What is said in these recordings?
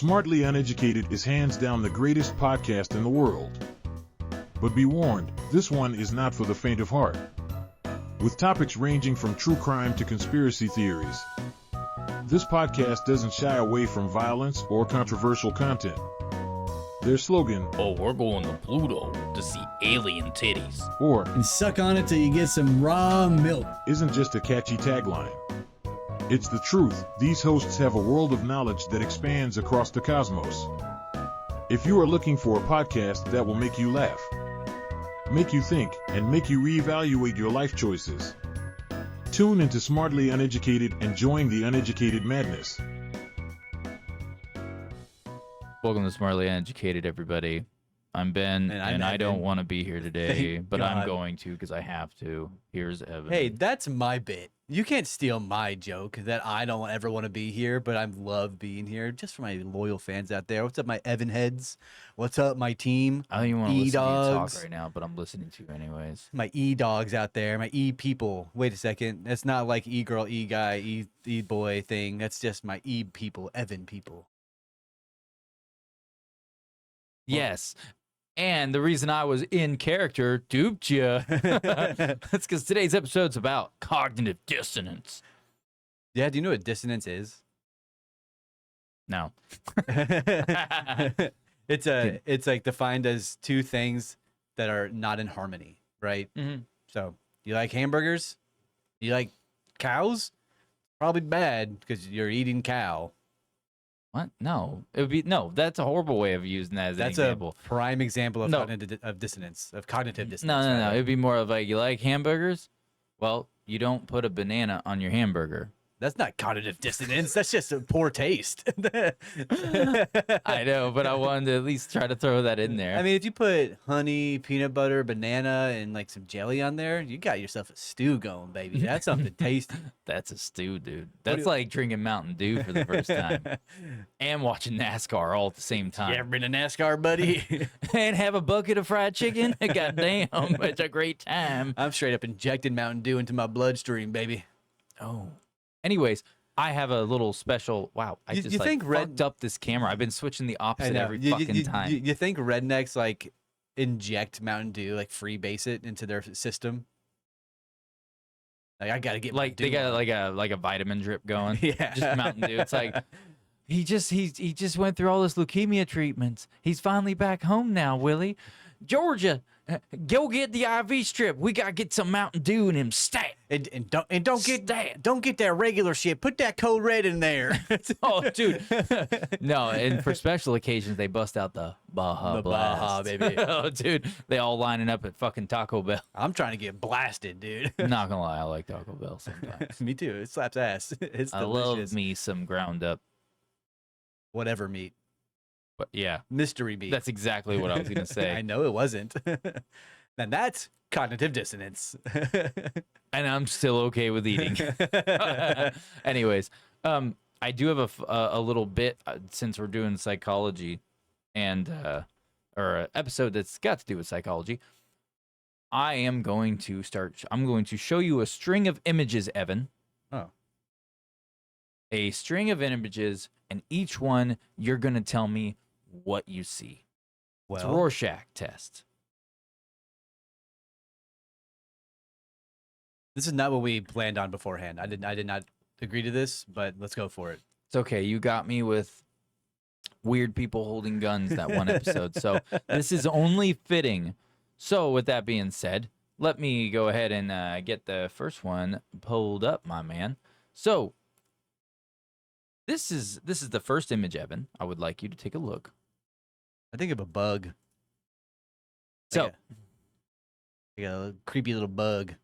Smartly Uneducated is hands down the greatest podcast in the world. But be warned, this one is not for the faint of heart. With topics ranging from true crime to conspiracy theories, this podcast doesn't shy away from violence or controversial content. Their slogan, "Oh, we're going to Pluto to see alien titties." or And suck on it till you get some raw milk. isn't just a catchy tagline. It's the truth. These hosts have a world of knowledge that expands across the cosmos. If you are looking for a podcast that will make you laugh, make you think, and make you reevaluate your life choices, tune into Smartly Uneducated and join the uneducated madness. Welcome to Smartly Uneducated, everybody. I'm Ben, and I don't want to be here today, Thank but I'm God. going to because I have to. Here's Evan. Hey, that's my bit. You can't steal my joke that I don't ever want to be here, but I love being here. Just for my loyal fans out there. What's up, my Evan heads? What's up, my team? I don't even want to listen to you E-dogs. talk right now, but I'm listening to you anyways. My E-dogs out there, my E-people. Wait a second. That's not like E-girl, E-guy, E-boy thing. That's just my E-people, Evan people. Yes. And the reason I was in character duped you. That's because today's episode's about cognitive dissonance. Yeah, do you know what dissonance is? No. It's like defined as two things that are not in harmony, right? Mm-hmm. So you like hamburgers? You like cows? Probably bad because you're eating cow. What? No. It would be no. That's a horrible way of using that as That's an a example. prime example of No. cognitive dissonance, of cognitive No, dissonance. no, no. rather. It'd be more of like, you like hamburgers? Well, you don't put a banana on your hamburger. That's not cognitive dissonance. That's just a poor taste. I know, but I wanted to at least try to throw that in there. I mean, if you put honey, peanut butter, banana, and like some jelly on there, you got yourself a stew going, baby. That's something tasty. That's a stew, dude. do That's you- like drinking Mountain Dew for the first time and watching NASCAR all at the same You time. ever been to NASCAR, buddy? And have a bucket of fried chicken. Goddamn, it's a great time. I'm straight up injecting Mountain Dew into my bloodstream, baby. Oh. Anyways, I have a little special. Wow, I You- just you like think red- fucked up this camera. I've been switching the opposite every fucking time. You think rednecks like inject Mountain Dew, like freebase it into their system? Like I gotta get Like they Mountain got Dew on. like a vitamin drip going. Yeah. Just Mountain Dew. It's like he just went through all his leukemia treatments. He's finally back home now, Willie. Georgia, go get the IV strip. We gotta get some Mountain Dew in him stat. and don't Stat. get that regular shit. Put that Code Red in there. Oh, dude. No, and for special occasions they bust out the Baja The Blast. Baja, baby. Oh, dude, they all lining up at fucking Taco Bell. I'm trying to get blasted, dude. Not gonna lie, I like Taco Bell sometimes. Me too. It slaps ass. It's I delicious. love me some ground up. Whatever meat, But yeah, mystery meat. that's exactly what I was gonna say. I know it wasn't. And that's cognitive dissonance. And I'm still okay with eating. Anyways, I do have a little bit since we're doing psychology, and or an episode that's got to do with psychology. I'm going to show you a string of images, Evan. Oh. A string of images, and each one you're gonna tell me what you see. It's a Well, Rorschach test. this is not what we planned on beforehand. I did not agree to this, but let's go for it. It's okay. You got me with weird people holding guns that one episode. So this is only fitting. So with that being said, let me go ahead and get the first one pulled up, my man. So this is the first image, Evan. I would like you to take a look. I think of a bug. So Like a creepy little bug.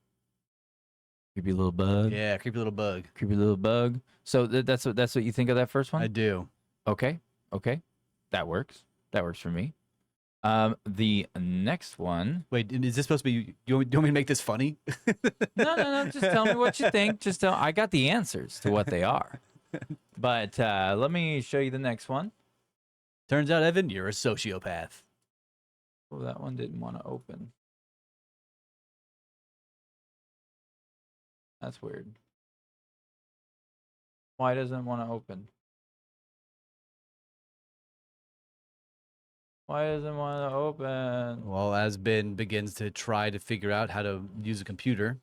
creepy little bug. Yeah, creepy little bug. Creepy little bug. So that's what you think of that first one? I do. Okay. That works. That works for me. The next one. Wait, is this supposed to be? You want me to make this funny? No. Just tell me what you think. I got the answers to what they are. But let me show you the next one. Turns out, Evan, you're a sociopath. Oh, that one didn't want to open. That's weird. Why doesn't it want to open? Why doesn't want to open? Well, as Ben begins to try to figure out how to use a computer,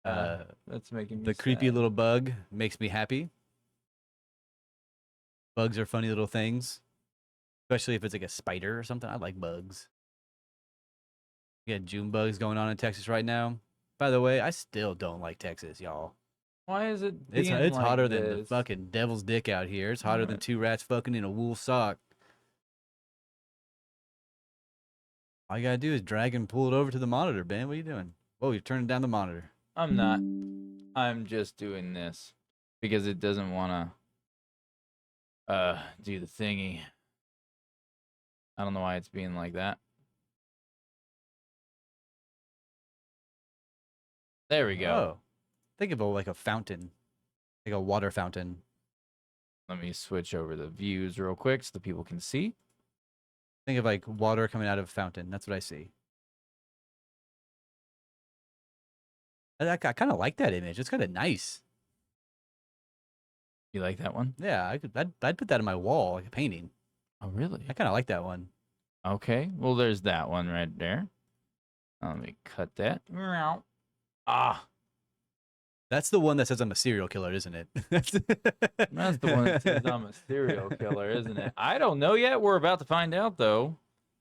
That's making me the creepy sad. little bug makes me happy. Bugs are funny little things, especially if it's like a spider or something. I like bugs. We got June bugs going on in Texas right now. By the way, I still don't like Texas, y'all. Why is it It's being it's like hotter than the this? fucking devil's dick out here. It's hotter than Alright. two rats fucking in a wool sock. All you gotta do is drag and pull it over to the monitor, Ben. What are you doing? Whoa, you're turning down the monitor. I'm not. I'm just doing this because it doesn't want to do the thingy. I don't know why it's being like that. There we go. Oh, think of it like a fountain, like a water fountain. Let me switch over the views real quick so the people can see. Think of like water coming out of a fountain. That's what I see. I kind of like that image. It's kind of nice. You like that one? Yeah, I'd put that on my wall like a painting. Oh, really? I kind of like that one. Okay. Well, there's that one right there. Let me cut that. Ah, That's the one that says I'm a serial killer, isn't it? that's the one that says I'm a serial killer, isn't it? I don't know yet. We're about to find out, though.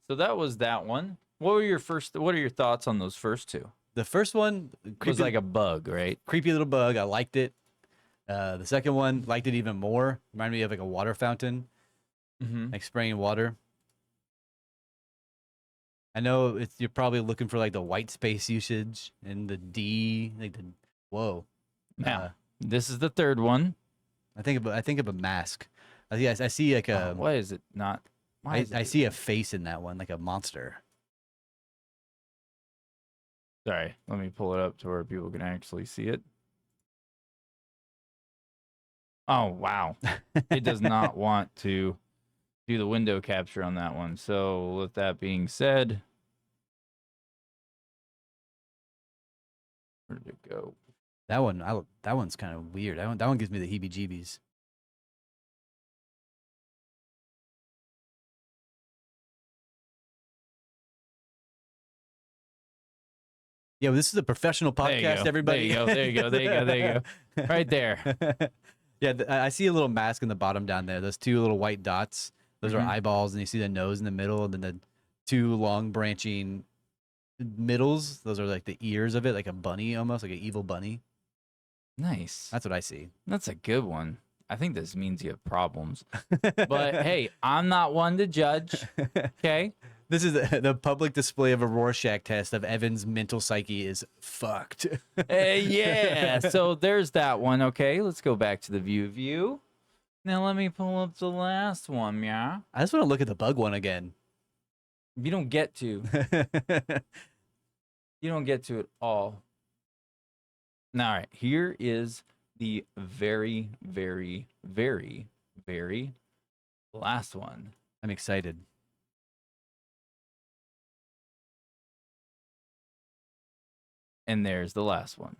So that was that one. What are your thoughts on those first two? The first one, It was like a bug, right? creepy little bug. I liked it. The second one, liked it even more. Reminded me of like a water fountain, Mm-hmm. like spraying water. I know you're probably looking for like the white space usage and the D, like the whoa. Now, this is the third one. I think of a mask. I see like a Why is it not? Why is it I see a face in that one, like a monster. Sorry, let me pull it up to where people can actually see it. Oh, wow. It does not want to do the window capture on that one. So, with that being said, where did it go? That one, that one's kind of weird. That one gives me the heebie-jeebies. Yeah, well, this is a professional There you podcast, go. everybody. There you go. Right there. Yeah, I see a little mask in the bottom down there. Those two little white dots. Those are Mhm. eyeballs, and you see the nose in the middle, and then the two long branching middles. Those are like the ears of it, like a bunny almost, like an evil bunny. Nice. That's what I see. That's a good one. I think this means you have problems. But hey, I'm not one to judge. Okay. This is the public display of a Rorschach test of Evan's mental psyche is fucked. Yeah. So there's that one. Okay. Let's go back to the view. Now let me pull up the last one. Yeah. I just want to look at the bug one again. You don't get to. You don't get to it all. Now, all right. Here is the very, very, very, very last one. I'm excited. And there's the last one.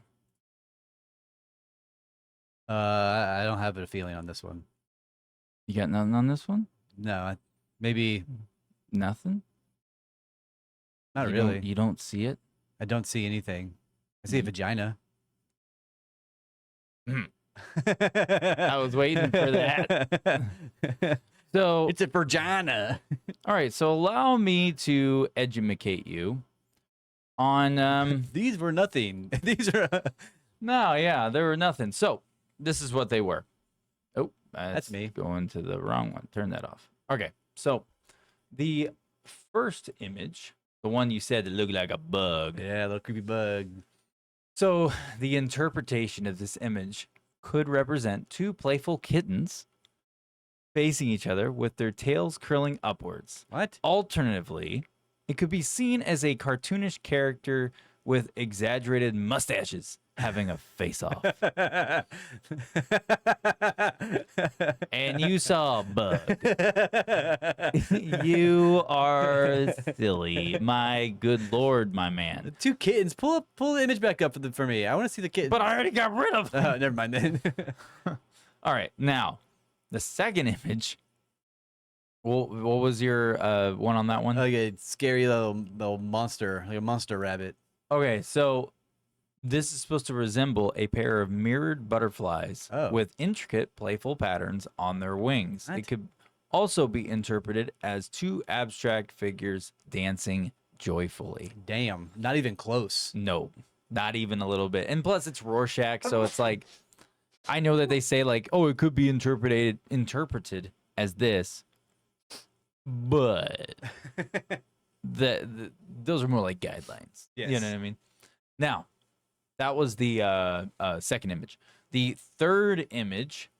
I don't have a feeling on this one. You got nothing on this one? No, maybe Nothing? not You really. You don't see it? I don't see anything. I see a Mhm. vagina. I was waiting for that. So, It's a vagina. all right. So allow me to educate you on These were nothing. These are. no, yeah, they were nothing. So this is what they were. Oh, That's me. Going to the wrong one. Turn that off. Okay. So the first image, the one you said that looked like a bug. Yeah, little creepy bug. So the interpretation of this image could represent two playful kittens facing each other with their tails curling upwards. What? Alternatively, it could be seen as a cartoonish character with exaggerated mustaches having a face-off. And you saw a bug. You are silly. My good lord, my man. Two kittens. Pull the image back up for me. I want to see the kitten. But I already got rid of them. Oh, never mind then. All right, now, the second image Well, what was your one on that one? Like a scary little monster, like a monster rabbit. Okay, so this is supposed to resemble a pair of mirrored butterflies Oh. with intricate, playful patterns on their wings. What? It could also be interpreted as two abstract figures dancing joyfully. Damn, not even close. No, not even a little bit. And plus, it's Rorschach, so it's like, I know that they say like, oh, it could be interpreted as this, but those are more like guidelines. You Yes. know what I mean? Now, that was the second image. The third image,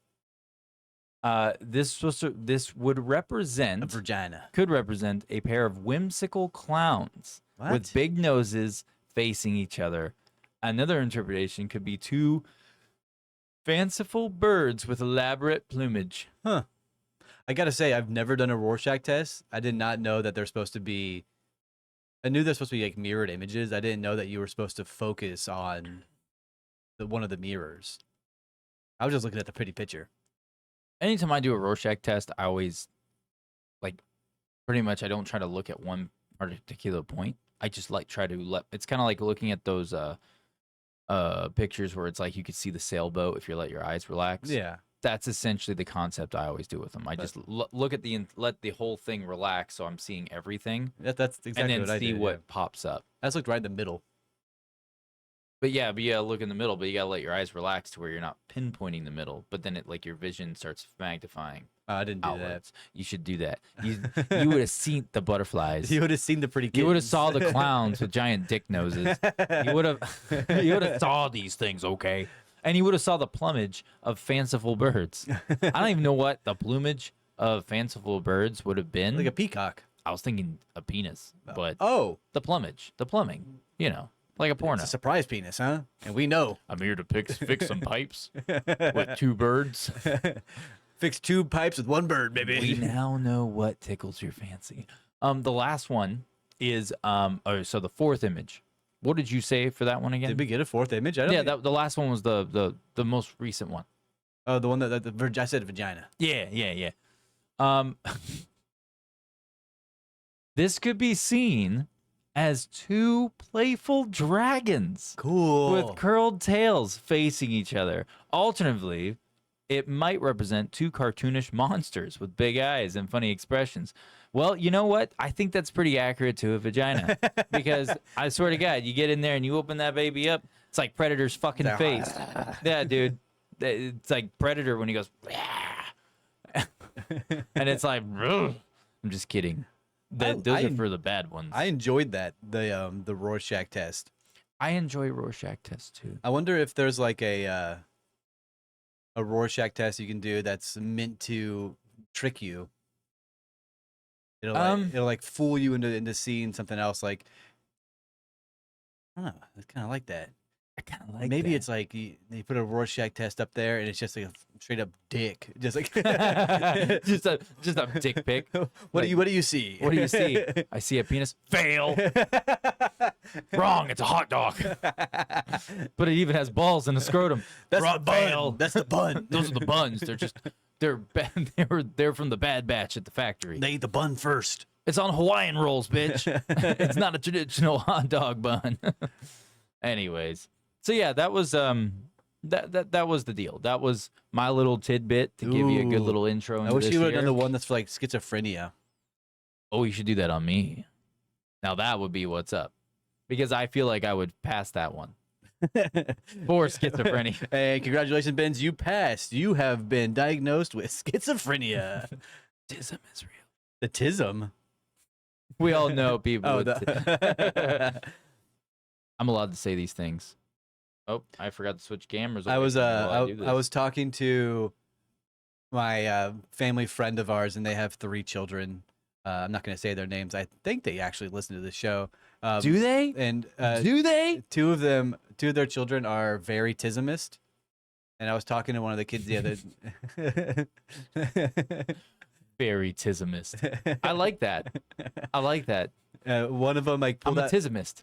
this would A represent, vagina. could represent a pair of whimsical clowns What? with big noses facing each other. Another interpretation could be two fanciful birds with elaborate plumage. Huh. I gotta say, I've never done a Rorschach test. I did not know that they're supposed to be. I knew they're supposed to be like mirrored images. I didn't know that you were supposed to focus on one of the mirrors. I was just looking at the pretty picture. Anytime I do a Rorschach test, I always, like, pretty much I don't try to look at one particular point. I just like try to it's kind of like looking at those pictures where it's like you could see the sailboat if you let your eyes relax. Yeah. That's essentially the concept I always do with them. I just look at let the whole thing relax, so I'm seeing everything, That's exactly and then what I see did. what Yeah. pops up. I just looked right in the middle. But you gotta look in the middle, but you gotta let your eyes relax to where you're not pinpointing the middle. But then your vision starts magnifying I didn't do outwards. You should do that. You would have seen the butterflies. that. You would have seen the pretty kittens. You would have saw the clowns with giant dick noses. You would have saw these things, okay? And you would have saw the plumage of fanciful birds. I don't even know what the plumage of fanciful birds would have been. like a peacock. I was thinking a penis, but Oh, the plumbing, like a porno. it's a surprise penis, huh? And we know. I'm here to fix some pipes with two birds. Fix two pipes with one bird, We baby. now know what tickles your fancy. The last one is so the fourth image. What did you say for that one again? Did we get a fourth image? I don't Yeah, think- the last one was the most recent one. Oh, the one that I said vagina. Yeah. This could be seen as two playful dragons Cool. with curled tails facing each other. Alternatively, it might represent two cartoonish monsters with big eyes and funny expressions. Well, you know what? I think that's pretty accurate to a vagina because I swear to God, you get in there and you open that baby up, it's like Predator's fucking It's like, face. Yeah, dude. It's like Predator when he goes, and it's like, I'm just kidding. Those are for the bad ones. I enjoyed that the Rorschach test. I enjoy Rorschach tests too. I wonder if there's like a Rorschach test you can do that's meant to trick you. It'll like fool you into seeing something else. Like, I don't know. It's kind of like that. I kind of like Maybe that. it's like they put a Rorschach test up there and it's just like a straight up dick. Just like just a dick pic. What do you see? What do you see? I see a penis. Fail. Wrong. It's a hot dog. But it even has balls and a scrotum. That's Wrong. the bun. Fail. That's the bun. Those are the buns. They're bad. They're from the bad batch at the factory. They eat the bun first. It's on Hawaiian rolls, bitch. It's not a traditional hot dog bun. Anyways, so yeah, that was that was the deal. That was my little tidbit to give you a good Ooh. little intro. I Into wish this you would have done year. the one that's for like schizophrenia. Oh, you should do that on me. Now that would be what's up, because I feel like I would pass that one for schizophrenia. Hey, congratulations, Benz. You passed. You have been diagnosed with schizophrenia. Tism is real. The tism. We all know people. Oh, with I'm allowed to say these things. Oh, I forgot to switch cameras. I away was from me while do I this. was talking to my family friend of ours, and they have 3 children. I'm not going to say their names. I think they actually listen to the show. Do they? And Do they? 2 of their children are very tismist. And I was talking to one of the kids the other. Very tismist. I like that. I like that. One of them like I'm pulled a out. tismist.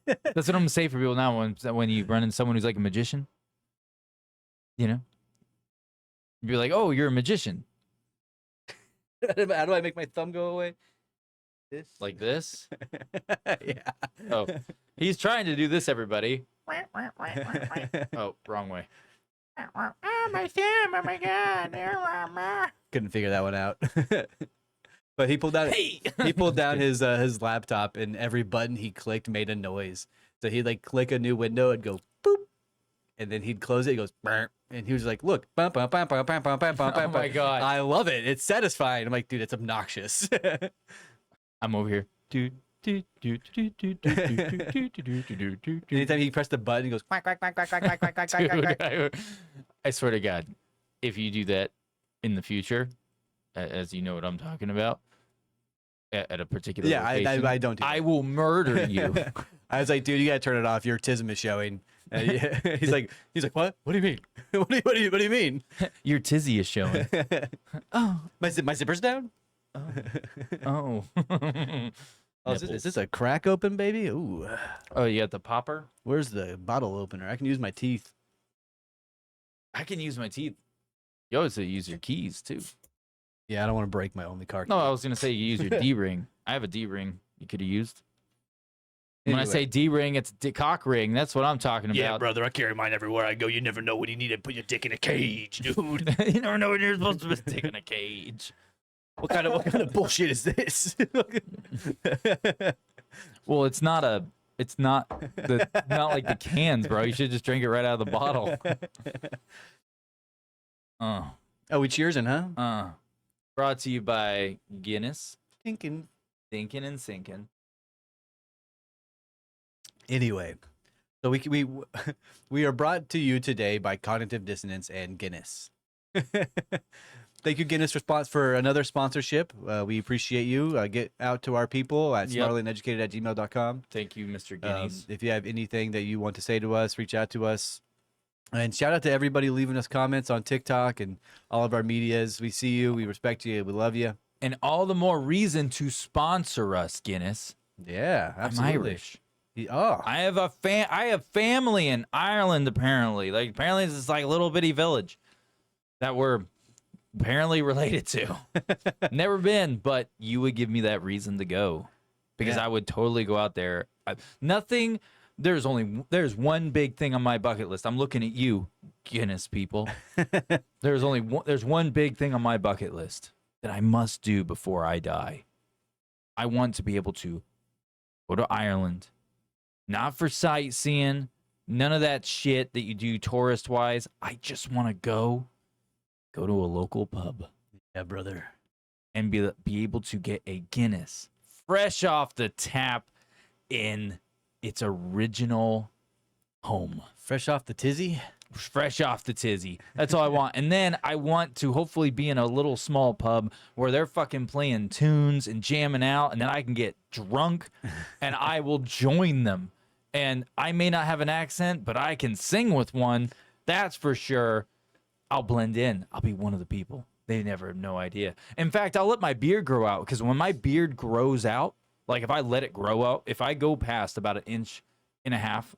That's what I'm gonna say for people now when you run into someone who's like a magician. You know? You'd be like, oh, you're a magician. How do I make my thumb go away? This? Like this? Yeah. Oh, he's trying to do this, everybody. Oh, wrong way. Oh, my thumb. Oh, my God. Couldn't figure that one out. But he pulled out he pulled down his laptop, and every button he clicked made a noise. So he'd like click a new window and go boop, and then he'd close it. He goes, "Burp," and he was like, "Look, bum, bum, bum, bum, bum, bum, bum, bum, Oh my God. I love it. It's satisfying." I'm like, dude, it's obnoxious. I'm over here. Anytime he pressed the button, he goes quack quack quack quack quack quack quack quack quack quack. I swear to God, if you do that in the future, as you know what I'm talking about, at a particular location, I don't do that. I will murder you. I was like, dude, you gotta turn it off. Your autism is showing. He's like, what? What do you mean? What do you mean? Your tizzy is showing. Oh, My zipper's down. oh. Oh, is this a crack open, baby? Ooh. Oh, you got the popper? Where's the bottle opener? I can use my teeth. I can use my teeth. You always say use your keys too. Yeah, I don't want to break my only car key. No, I was gonna say you use your D ring. I have a D ring you could have used. When I Anyway. say D ring, it's a cock ring. That's what I'm talking about. Yeah, brother, I carry mine everywhere I go. You never know when you need to put your dick in a cage, dude. You never know when you're supposed to be sticking in a cage. What kind of bullshit is this? Well, it's not not like the cans, bro. You should just drink it right out of the bottle. Oh, we cheersing, huh? Brought to you by Guinness, Thinking. thinking and sinking. Anyway, so we are brought to you today by Cognitive Dissonance and Guinness. Thank you, Guinness, for another sponsorship. We appreciate you. Get out to our people at Yep. smartlyneducated@gmail.com. Thank you, Mr. Guinness. If you have anything that you want to say to us, reach out to us. And shout out to everybody leaving us comments on TikTok and all of our medias. We see you. We respect you. We love you. And all the more reason to sponsor us, Guinness. Yeah, I'm absolutely. Irish. Oh, I have family in Ireland, apparently. Like, apparently this is like a little bitty village that we're apparently related to. Never been, but you would give me that reason to go. Because Yeah. I would totally go out there. There's one big thing on my bucket list. I'm looking at you, Guinness people. There's one big thing on my bucket list that I must do before I die. I want to be able to go to Ireland. Not for sightseeing, none of that shit that you do tourist wise. I just want to go to a local pub yeah, brother. and be able to get a Guinness fresh off the tap in its original home. Fresh off the tizzy. Fresh off the tizzy. That's all I want. And then I want to hopefully be in a little small pub where they're fucking playing tunes and jamming out, and then I can get drunk and I will join them. And I may not have an accent, but I can sing with one. That's for sure. I'll blend in. I'll be one of the people. They never have no idea. In fact, I'll let my beard grow out, because when my beard grows out, like if I let it grow out, if I go past about 1.5 inches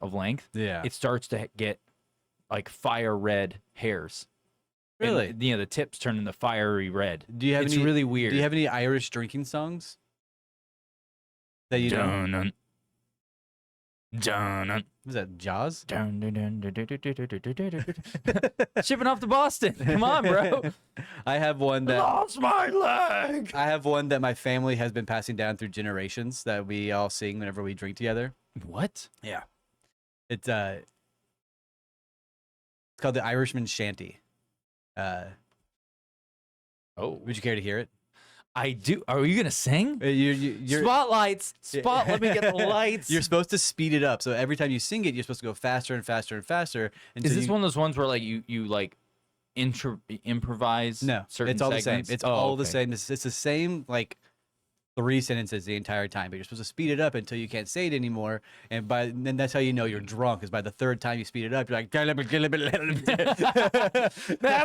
of length, Yeah. it starts to get like fire red hairs. Really? And, the tips turn into fiery red. Do you have It's any, really weird. Do you have any Irish drinking songs that you know? Dun-dun. Dun-dun. Was that Jaws? Dun, dun, dun, dun, dun, dun, dun, dun, dun, dun, dun. Shipping off to Boston. Come on, bro. I have one that Lost my leg. I have one that my family has been passing down through generations that we all sing whenever we drink together. What? Yeah. It's called the Irishman's Shanty. Oh, Would you care to hear it? I do. Are you gonna sing? You're Spotlights. Let me get the lights. You're supposed to speed it up. So every time you sing it, you're supposed to go faster and faster and faster. Is this one of those ones where like you like improvise? No, certain it's all segments? the same. It's Oh, all the okay. same. It's the same like 3 sentences the entire time, but you're supposed to speed it up until you can't say it anymore. And then that's how you know you're drunk, is by the 3rd time you speed it up, you're like. That's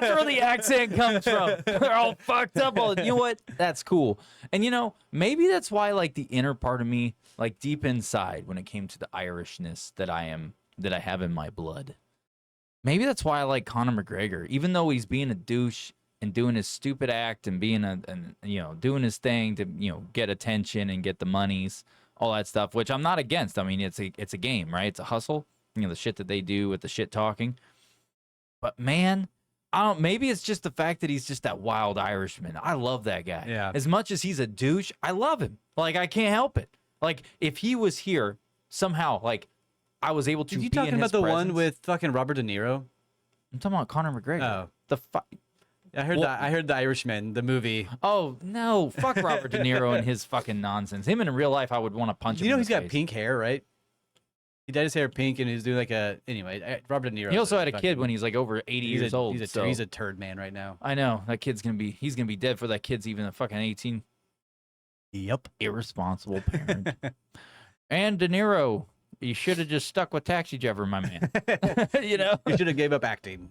where the accent comes from. They're all fucked up. You know what? That's cool. And maybe that's why like the inner part of me, like deep inside, when it came to the Irishness that I have in my blood. Maybe that's why I like Conor McGregor, even though he's being a douche and doing his stupid act and being doing his thing to, get attention and get the monies, all that stuff, which I'm not against. I mean, it's a game, right? It's a hustle. The shit that they do with the shit talking. But man, maybe it's just the fact that he's just that wild Irishman. I love that guy. Yeah. As much as he's a douche, I love him. Like, I can't help it. Like, if he was here somehow, like, I was able to Are you be talking in about his the one presence. with fucking Robert De Niro? I'm talking about Conor McGregor. Oh. I heard Well- I heard the Irishman, the movie. Oh, no. Fuck Robert De Niro and his fucking nonsense. Him in real life, I would want to punch him You know in he's the got face. pink hair, right? He dyed his hair pink and he's doing like Robert De Niro. He also had a kid when he's like over 80 years old. He's a turd man right now. I know. That kid's he's going to be dead for that kid's even a fucking 18. Yep. Irresponsible parent. And De Niro, you should have just stuck with Taxi Driver, my man. You should have gave up acting.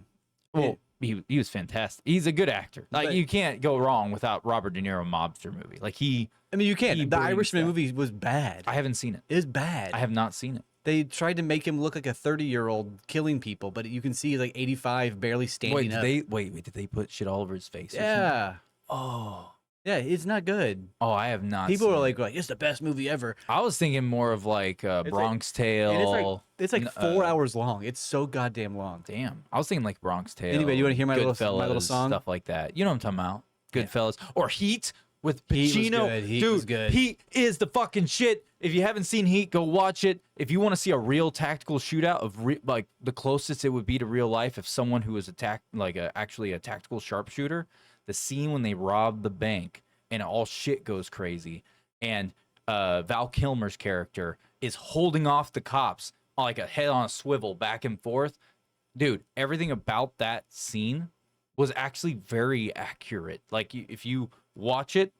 Well, he was fantastic. He's a good actor. Like, But- you can't go wrong without Robert De Niro mobster movie. Like, I mean, you can't. He The brings Irishman that. movie was bad. I haven't seen it. It was bad. I have not seen it. They tried to make him look like a 30-year-old killing people, but you can see he's like 85, barely standing up. Did they put shit all over his face? or something? Yeah. Oh. Yeah, it's not good. Oh, I have not. People seen are it. like, it's the best movie ever. I was thinking more of like Bronx Tale. And it's like 4 uh, hours long. It's so goddamn long. Damn, I was thinking like Bronx Tale. Anyway, you wanna hear my little Goodfellas, song? Stuff like that. You know what I'm talking about? Goodfellas or Heat with Heat was Pacino. good. Heat Dude, was good. Heat is the fucking shit. If you haven't seen Heat, go watch it. If you want to see a real tactical shootout of like the closest it would be to real life, if someone who was actually a tactical sharpshooter, the scene when they rob the bank and all shit goes crazy, and Val Kilmer's character is holding off the cops like a head on a swivel back and forth. Dude, everything about that scene was actually very accurate. Like, if you watch it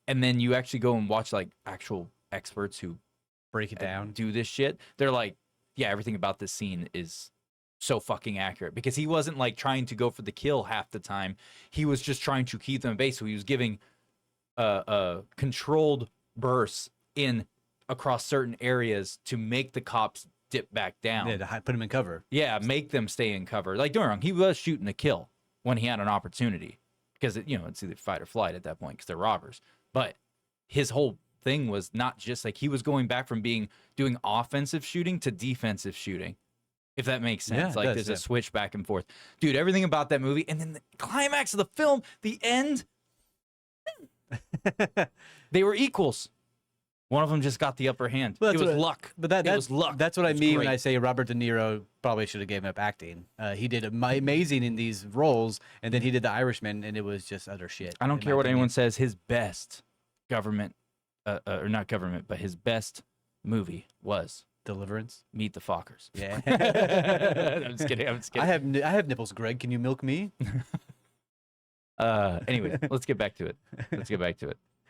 and then you actually go and watch like actual experts who Break it down. do this shit, they're like, yeah, everything about this scene is so fucking accurate, because he wasn't like trying to go for the kill half the time. He was just trying to keep them at bay. So he was giving controlled bursts in across certain areas to make the cops dip back down. Yeah, to put him in cover. Yeah, make them stay in cover. Like, don't get me wrong, he was shooting a kill when he had an opportunity, because it's either fight or flight at that point because they're robbers. But his whole thing was not just like, he was going back from doing offensive shooting to defensive shooting, if that makes sense. Yeah, it like, does, there's yeah. a switch back and forth. Dude, everything about that movie, and then the climax of the film, the end, they were equals. One of them just got the upper hand. Well, It that's was what- luck. But It was luck. That's what I It was mean when great. I say Robert De Niro probably should have given up acting. He did amazing in these roles, and then he did The Irishman, and it was just utter shit. I don't in care my what opinion. anyone says. His best government, or not government, but his best movie was Deliverance. Meet the Fockers. Yeah. I'm just kidding. I'm just kidding. I have nipples, Greg. Can you milk me? Anyway, let's get back to it.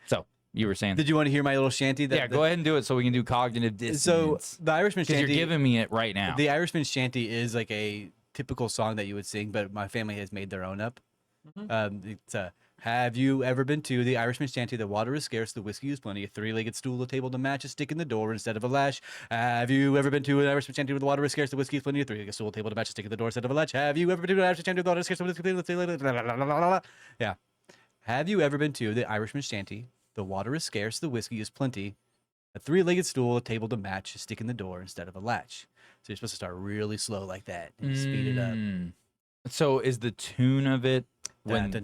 So you were saying, Did you want to hear my little shanty? yeah, go ahead and do it so we can do cognitive So dissonance. the Irishman Because shanty. you're giving me it right now. The Irishman shanty is like a typical song that you would sing, but my family has made their own up. It's have you ever been to the Irishman shanty? The water is scarce, the whiskey is plenty. A three-legged stool, a table to match, a stick in the door instead of a lash. Have you ever been to an Irishman shanty where the water is scarce, the whiskey is plenty? A three-legged stool, a table to match, a stick in the door instead of a latch. Have you ever been to an Irishman shanty where the water is scarce, the whiskey is plenty? Yeah. Have you ever been to the Irishman shanty? The water is scarce, the whiskey is plenty. A three-legged stool, a table to match, a stick in the door instead of a latch. So you're supposed to start really slow like that and speed it up. So is the tune of it when? Okay.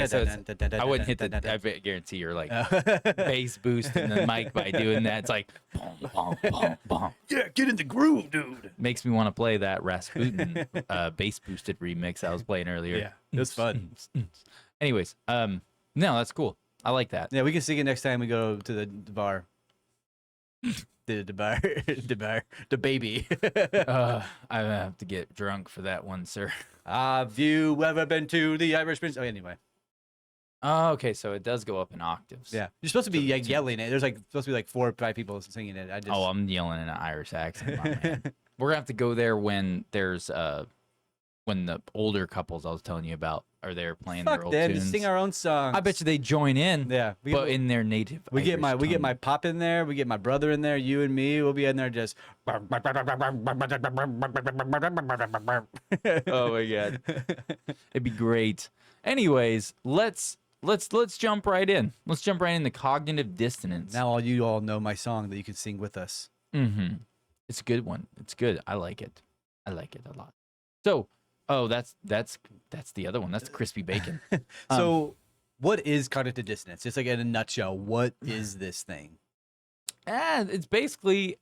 So I wouldn't hit the. I guarantee you're like bass boosting the mic by doing that. It's like, boom, boom, boom, boom. Yeah, get in the groove, dude. Makes me want to play that Rasputin bass boosted remix I was playing earlier. Yeah, it was fun. Anyways, no, that's cool. I like that. Yeah, we can sing it next time we go to the bar. The baby. I have to get drunk for that one, sir. Have you ever been to the Irishman? Oh, anyway. Oh, okay, so it does go up in octaves. Yeah, you're supposed to be like, yelling it. There's like supposed to be like 4 or 5 people singing it. I just. Oh, I'm yelling in an Irish accent, my man. We're gonna have to go there when there's when the older couples I was telling you about are there playing Fuck their old them, tunes. just sing our own songs. I bet you they join in, Yeah, but in their native. we get Irish my tongue. pop in there. We get my brother in there. You and me, we'll be in there just. Oh my god, it'd be great. Anyways, let's jump right in. Let's jump right into cognitive dissonance. Now you all know my song that you can sing with us. Mm-hmm. It's a good one. It's good. I like it. I like it a lot. So, oh, that's the other one. That's crispy bacon. So, what is cognitive dissonance? Just like in a nutshell, what is this thing? It's basically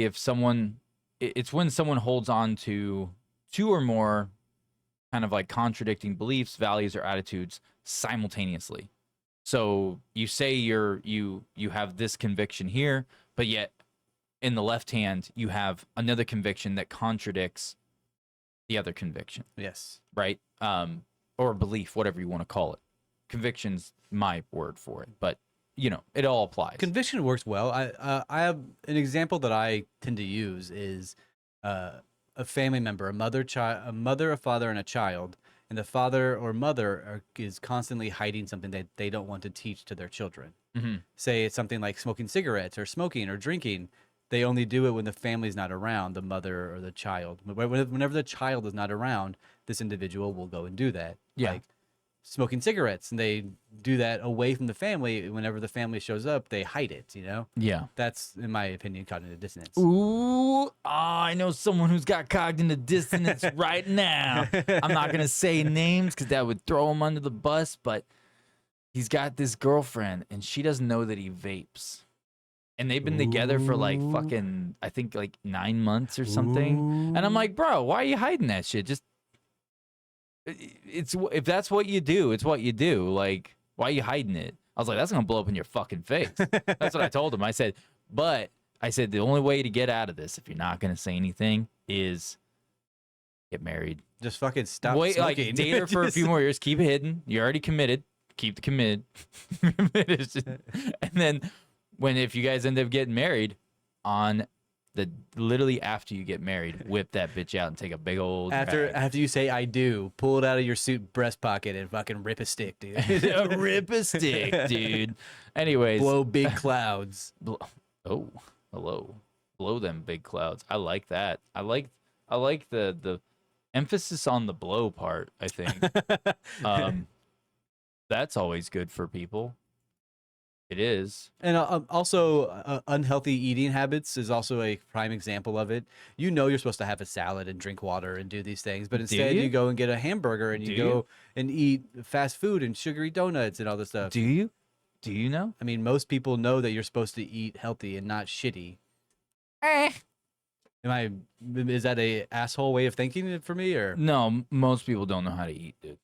if someone, it's when someone holds on to two or more kind of like contradicting beliefs, values, or attitudes simultaneously. So you say you have this conviction here, but yet in the left hand you have another conviction that contradicts the other conviction, Yes. right? Or belief, whatever you want to call it. Conviction's my word for it, but you know, it all applies. Conviction works well. I have an example that I tend to use is a family member, a mother, a father, and a child, and the father or mother is constantly hiding something that they don't want to teach to their children. Mm-hmm. Say it's something like smoking cigarettes or smoking or drinking. They only do it when the family's not around, the mother or the child. Whenever the child is not around, this individual will go and do that. Yeah. Like smoking cigarettes, and they do that away from the family. Whenever the family shows up, they hide it, you know? Yeah. That's, in my opinion, cognitive dissonance. Ooh, I know someone who's got cognitive dissonance right now. I'm not going to say names because that would throw him under the bus, but he's got this girlfriend and she doesn't know that he vapes. And they've been together for like fucking, I think like 9 months or something. And I'm like, bro, why are you hiding that shit? Just, if that's what you do, it's what you do. Like, why are you hiding it? I was like, that's going to blow up in your fucking face. That's what I told him. I said, the only way to get out of this, if you're not going to say anything, is get married. Just fucking stop Wait, smoking. like, date her for a few more years. Keep it hidden. You're already committed. Keep the committed. And then if you guys end up getting married, literally after you get married, whip that bitch out and take a big old After drag. you say I do, pull it out of your suit breast pocket and fucking rip a stick, dude. Rip a stick, dude. Anyways, Blow big clouds. oh, hello, blow them big clouds. I like that. I like the emphasis on the blow part. I think that's always good for people. It is. And also, unhealthy eating habits is also a prime example of it. You know you're supposed to have a salad and drink water and do these things, but instead you? you go and get a hamburger and you go and eat fast food and sugary donuts and all this stuff. Do you? Do you know? I mean, most people know that you're supposed to eat healthy and not shitty. Is that a asshole way of thinking for me, or No, most people don't know how to eat, dude.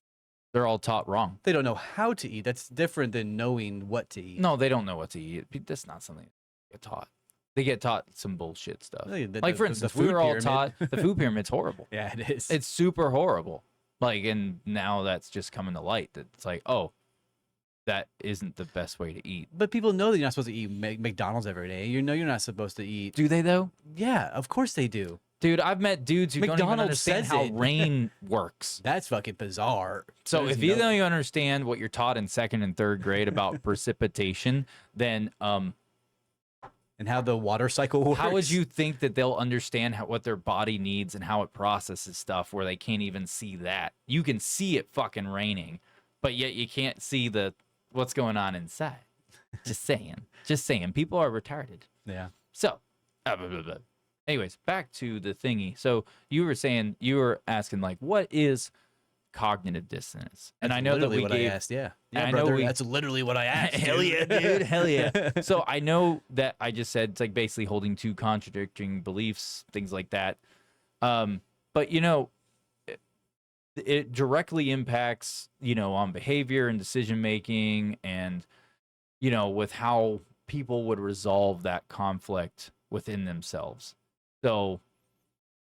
They're all taught wrong. they don't know how to eat? That's different than knowing what to eat. No, they don't know what to eat. That's not something they get taught. They get taught some bullshit stuff. Really, Like, for instance, we food were all pyramid. taught the food pyramid's horrible. Yeah, it is. It's super horrible. Like, and now that's just coming to light. That it's like, oh, that isn't the best way to eat. But people know that you're not supposed to eat McDonald's every day. You know you're not supposed to eat. Do they though? Yeah, of course they do. Dude, I've met dudes who don't even McDonald's understand says how it. rain works. That's fucking bizarre. So There's if you no- don't even understand what you're taught in 2nd and 3rd grade about precipitation, then and how the water cycle works. how would you think that they'll understand what their body needs and how it processes stuff where they can't even see that? You can see it fucking raining, but yet you can't see what's going on inside. Just saying. Just saying. People are retarded. Yeah. So, blah, blah, blah. Anyways, back to the thingy. So you were asking like, what is cognitive dissonance? And That's I know that literally we what gave. I asked. Yeah. and Yeah, I know brother. That's literally what I asked. Hell yeah, dude. Hell yeah. So I know that I just said it's like basically holding two contradicting beliefs, things like that. But you know, it directly impacts, you know, on behavior and decision making, and you know, with how people would resolve that conflict within themselves. So,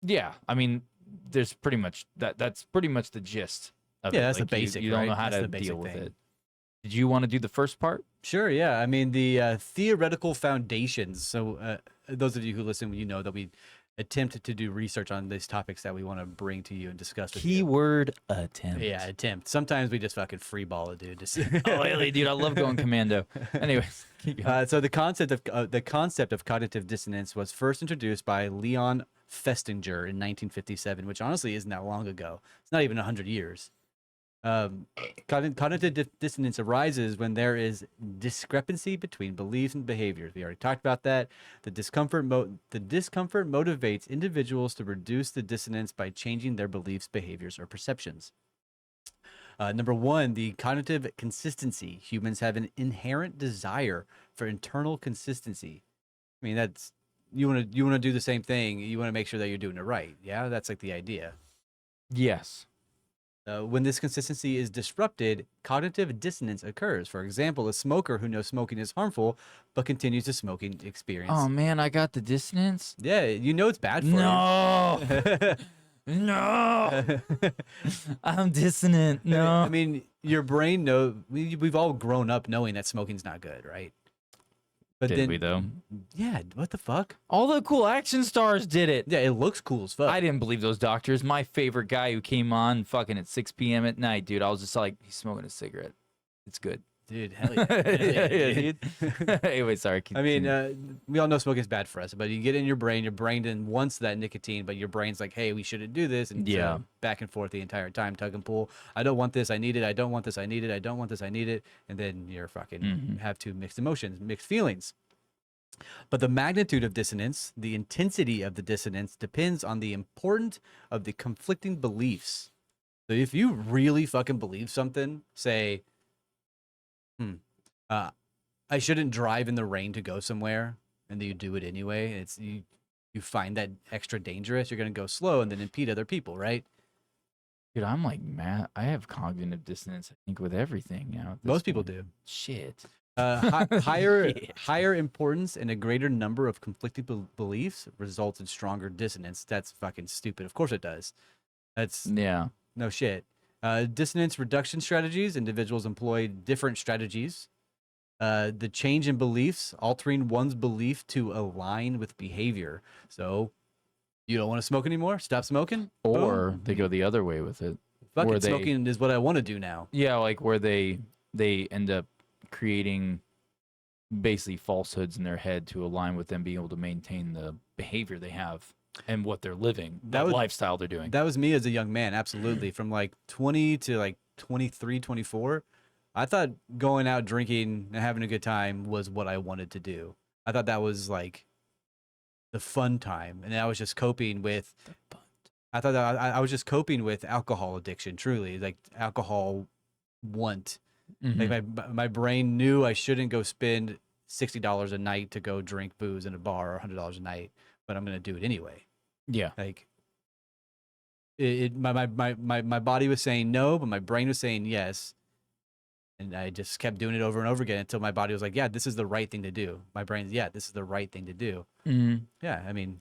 yeah, I mean, there's pretty much that's pretty much the gist of it. Yeah, that's the Like, basic, You don't know right? how That's to the basic deal with thing. it. Did you want to do the first part? Sure, yeah. I mean, the theoretical foundations. So, those of you who listen, you know that we attempt to do research on these topics that we want to bring to you and discuss with you. Keyword attempt. Yeah, attempt. Sometimes we just fucking freeball it, dude. Just Oh, really, dude? I love going commando. Anyways, keep going. so the concept of cognitive dissonance was first introduced by Leon Festinger in 1957, which honestly isn't that long ago. It's not even 100 years. Cognitive dissonance arises when there is discrepancy between beliefs and behaviors. We already talked about that. The discomfort motivates individuals to reduce the dissonance by changing their beliefs, behaviors, or perceptions. Number one, the cognitive consistency. Humans have an inherent desire for internal consistency. I mean, that's you want to do the same thing. You want to make sure that you're doing it right. Yeah, that's like the idea. Yes. When this consistency is disrupted, cognitive dissonance occurs. For example, a smoker who knows smoking is harmful but continues to smoking experience. Oh man, I got the dissonance. Yeah, you know it's bad for No. you. No. I'm dissonant. No. I mean, your brain we've all grown up knowing that smoking's not good, right? But Did we though? Yeah, what the fuck? All the cool action stars did it. Yeah, it looks cool as fuck. I didn't believe those doctors. My favorite guy who came on fucking at 6 p.m. at night, dude. I was just like, he's smoking a cigarette. It's good. Dude, hell yeah. Yeah, dude. Anyway, sorry. I mean, continue. we all know smoking is bad for us, but you get it in your brain then wants that nicotine, but your brain's like, hey, we shouldn't do this. And Yeah. back and forth the entire time, tug and pull. I don't want this, I need it. I don't want this, I need it. I don't want this, I need it. And then you're fucking have two mixed emotions, mixed feelings. But the magnitude of dissonance, the intensity of the dissonance depends on the importance of the conflicting beliefs. So if you really fucking believe something, say, I shouldn't drive in the rain to go somewhere, and then you do it anyway. It's you find that extra dangerous. You're gonna go slow and then impede other people, right? Dude, I'm like, man, I have cognitive dissonance, I think, with everything now. at this Most people point. do. Shit. Higher importance and a greater number of conflicting beliefs results in stronger dissonance. That's fucking stupid. Of course it does. That's Yeah. no shit. Dissonance reduction strategies. Individuals employ different strategies. The change in beliefs, altering one's belief to align with behavior. So, you don't want to smoke anymore? Stop smoking? Or Boom. they go the other way with it. Fucking where they- smoking is what I want to do now. Yeah, like where they end up creating basically falsehoods in their head to align with them being able to maintain the behavior they have and what they're living, That the was- lifestyle they're doing. That was me as a young man, absolutely. From like 20 to like 23, 24. I thought going out drinking and having a good time was what I wanted to do. I thought that was like the fun time. And I was just coping with, I thought that I was just coping with alcohol addiction, truly. Like alcohol want. Mhm. Like my brain knew I shouldn't go spend $60 a night to go drink booze in a bar or $100 a night, but I'm going to do it anyway. Yeah. Like my body was saying no, but my brain was saying yes. And I just kept doing it over and over again until my body was like, yeah, this is the right thing to do. My brain's, yeah, this is the right thing to do. Mhm. Yeah, I mean,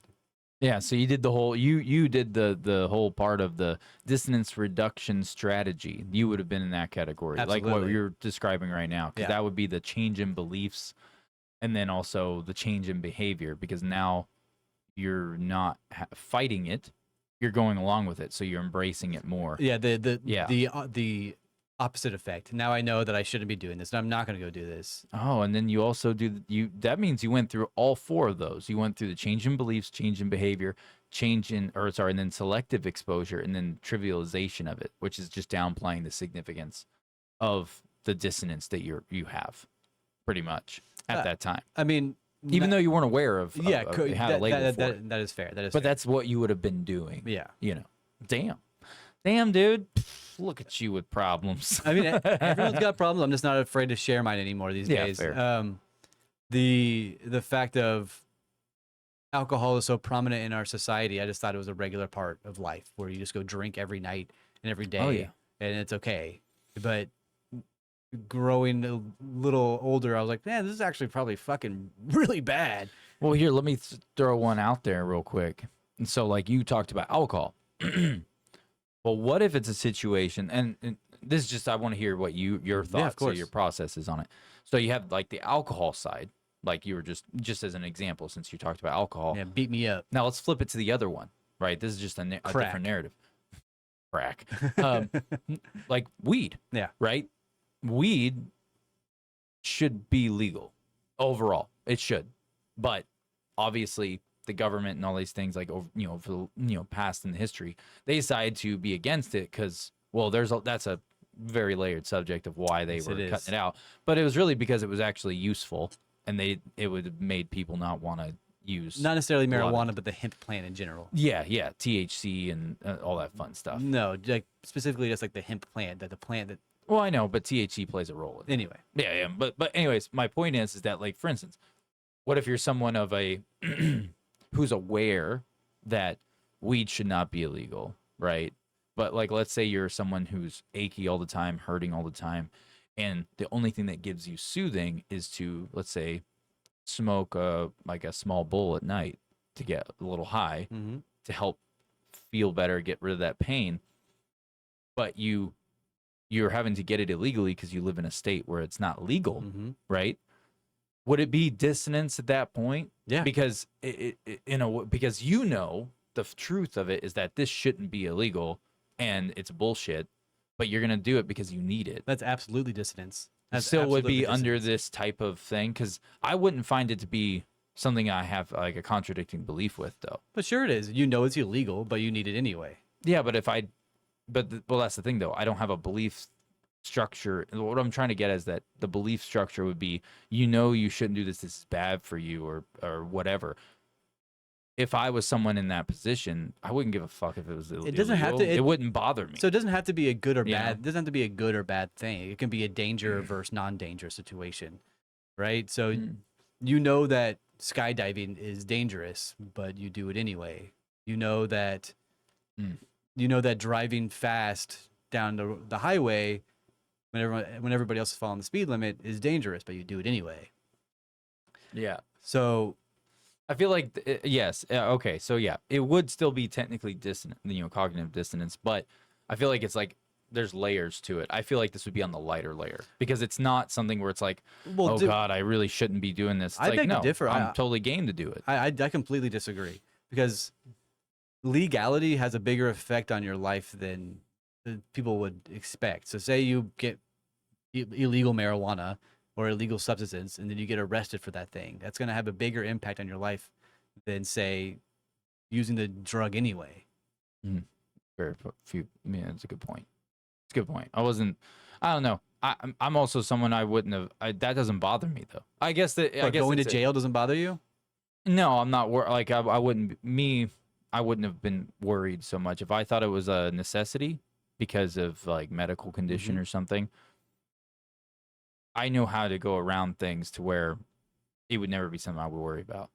Yeah, so you did the whole you did the whole part of the dissonance reduction strategy. You would have been in that category, like what Absolutely. you're describing right now, because Yeah. that would be the change in beliefs, and then also the change in behavior. Because now you're not fighting it, you're going along with it, so you're embracing it more. yeah, Yeah. the opposite effect. Now I know that I shouldn't be doing this, and I'm not going to go do this. Oh, and then you also do that means you went through all four of those. You went through the change in beliefs, change in behavior, and then selective exposure, and then trivialization of it, which is just downplaying the significance of the dissonance that you have, pretty much at that time. I mean, Even though you weren't aware of yeah, how to label for it. that is fair. That is But fair. that's what you would have been doing. Yeah. You know. Damn, dude. Look at you with problems. I mean, everyone's got problems. I'm just not afraid to share mine anymore these Yeah, days. fair. The fact of alcohol is so prominent in our society, I just thought it was a regular part of life where you just go drink every night and every day, Oh, yeah. and it's okay. But growing a little older, I was like, man, this is actually probably fucking really bad. Well, here, let me throw one out there real quick. And so, like, you talked about alcohol. Well, what if it's a situation, and this is just, I want to hear what your thoughts or course. your processes on it. So you have, like, the alcohol side, like you were just as an example, since you talked about alcohol. Yeah, beat me up. Now let's flip it to the other one, right? This is just a Crack. different narrative. Crack. Like weed. Yeah. Right? Weed should be legal overall. It should. But obviously the government and all these things, like, for the, past in the history, they decided to be against it because, well, that's a very layered subject of why they were cutting it out. But it was really because it was actually useful, and it would have made people not want to use, not necessarily marijuana, but the hemp plant in general. Yeah, THC and all that fun stuff. No, like specifically just like the hemp plant, the plant that. Well, I know, but THC plays a role in it. Anyway. Yeah. But anyways, my point is that, like, for instance, what if you're someone of a who's aware that weed should not be illegal, right? But, like, let's say you're someone who's achy all the time, hurting all the time, and the only thing that gives you soothing is to, let's say, smoke like a small bowl at night to get a little high, to help feel better, get rid of that pain. But you're having to get it illegally because you live in a state where it's not legal, right? Would it be dissonance at that point? Yeah. Because because the truth of it is that this shouldn't be illegal and it's bullshit, but you're gonna do it because you need it. That's absolutely dissonance. That's Still would be absolutely under dissonance. this type of thing, because I wouldn't find it to be something I have like a contradicting belief with, though. But sure it is. You know it's illegal, but you need it anyway. Yeah, but well, that's the thing, though. I don't have a belief structure. What I'm trying to get is that the belief structure would be, you shouldn't do this. This is bad for you, or whatever. If I was someone in that position, I wouldn't give a fuck if it was illegal. It doesn't have to. It wouldn't bother me. So it doesn't have to be a good or You bad. know? It doesn't have to be a good or bad thing. It can be a danger versus non-danger situation, right? So you know that skydiving is dangerous, but you do it anyway. You know that driving fast down the highway when everybody else is following the speed limit is dangerous, but you do it anyway. Yeah. So I feel like yes. Okay. So yeah, it would still be technically dissonant, cognitive dissonance, but I feel like it's like there's layers to it. I feel like this would be on the lighter layer because it's not something where it's like, oh God, I really shouldn't be doing this. It's I like, beg to no, differ. I'm totally game to do it. I completely disagree because legality has a bigger effect on your life than people would expect. So say you get illegal marijuana or illegal substances, and then you get arrested for that thing. That's going to have a bigger impact on your life than, say, using the drug anyway. Very few. Yeah, it's a good point. It's a good point. I don't know. I'm also someone I wouldn't have. That doesn't bother me though. I guess that. I guess going to jail doesn't bother you? No, I'm not. Like I wouldn't. I wouldn't have been worried so much if I thought it was a necessity because of like medical condition or something. I know how to go around things to where it would never be something I would worry about.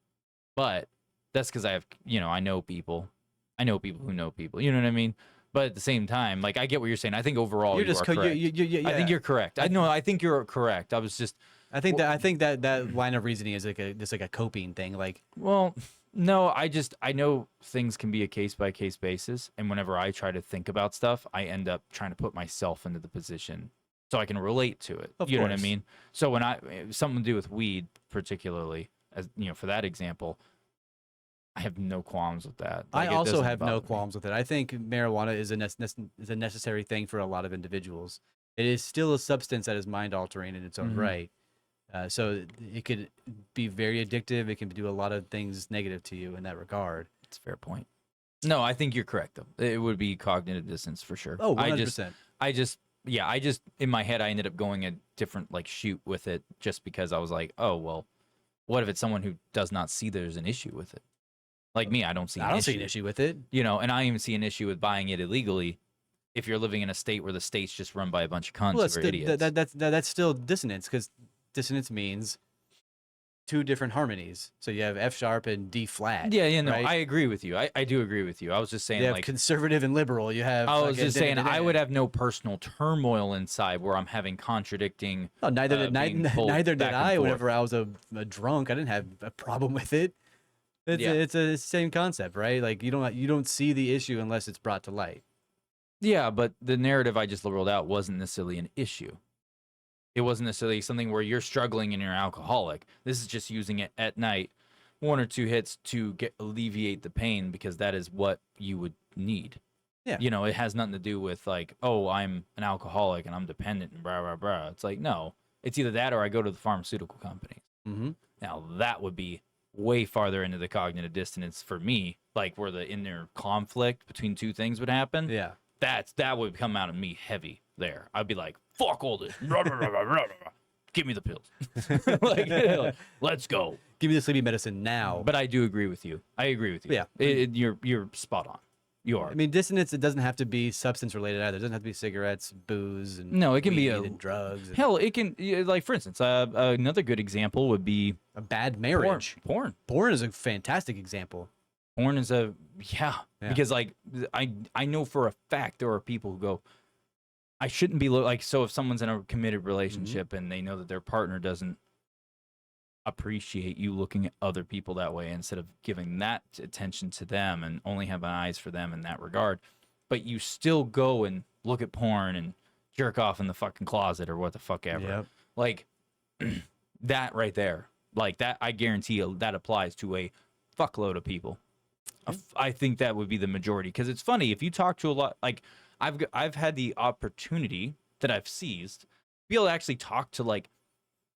But that's because I have, I know people. I know people who know people. You know what I mean? But at the same time, like, I get what you're saying. I think overall you are correct. I think you're correct. I think you're correct. I was just. I think that line of reasoning is like a coping thing. Like, well, no, I know things can be a case by case basis, and whenever I try to think about stuff, I end up trying to put myself into the position so I can relate to it. Of you know what I course. mean? So when something to do with weed, particularly, as for that example, I have no qualms with that. I Like, it also doesn't have bother no me. qualms with it. I think marijuana is a necessary thing for a lot of individuals. It is still a substance that is mind altering in its own right. So it could be very addictive. It can do a lot of things negative to you in that regard. It's a fair point. No, I think you're correct though. It would be cognitive dissonance for sure. Oh, 100%. I just in my head I ended up going a different like shoot with it just because I was like, oh well, what if it's someone who does not see there's an issue with it? Like me, I don't see. I don't see an issue with it. And I don't even see an issue with buying it illegally. If you're living in a state where the state's just run by a bunch of cunts Well, who are idiots. that's still dissonance because dissonance means two different harmonies. So you have F sharp and D flat. Yeah, no, right? I agree with you. I do agree with you. I was just saying, You have like, conservative and liberal. You have. I was fucking just saying, I da-da-da-da. would have no personal turmoil inside where I'm having contradicting. Oh, neither did being pulled neither did back and I. forth. Whenever I was a drunk, I didn't have a problem with it. It's a same concept, right? Like you don't see the issue unless it's brought to light. Yeah, but the narrative I just rolled out wasn't necessarily an issue. It wasn't necessarily something where you're struggling and you're alcoholic. This is just using it at night, 1 or 2 hits to alleviate the pain because that is what you would need. Yeah. You know, it has nothing to do with like, oh, I'm an alcoholic and I'm dependent and blah, blah, blah. It's like, no, it's either that or I go to the pharmaceutical company. Mm-hmm. Now, that would be way farther into the cognitive dissonance for me, like where the inner conflict between two things would happen. Yeah. That would come out of me heavy there. I'd be like, fuck all this. Give me the pills. like, let's go. Give me the sleeping medicine now. But I do agree with you. I agree with you. Yeah. You're spot on. You are. I mean, dissonance, it doesn't have to be substance related either. It doesn't have to be cigarettes, booze, and No, it can be weed a- and drugs. And Hell, it can, like, for instance, another good example would be a bad marriage. porn. Porn is a fantastic example. Porn is yeah. Yeah. Because, like, I know for a fact there are people who go, I shouldn't be, like, so if someone's in a committed relationship and they know that their partner doesn't appreciate you looking at other people that way instead of giving that attention to them and only having eyes for them in that regard, but you still go and look at porn and jerk off in the fucking closet or what the fuck ever. Yep. Like that right there, like that, I guarantee that applies to a fuckload of people. I think that would be the majority because it's funny if you talk to a lot. Like I've had the opportunity that I've seized to be able to actually talk to like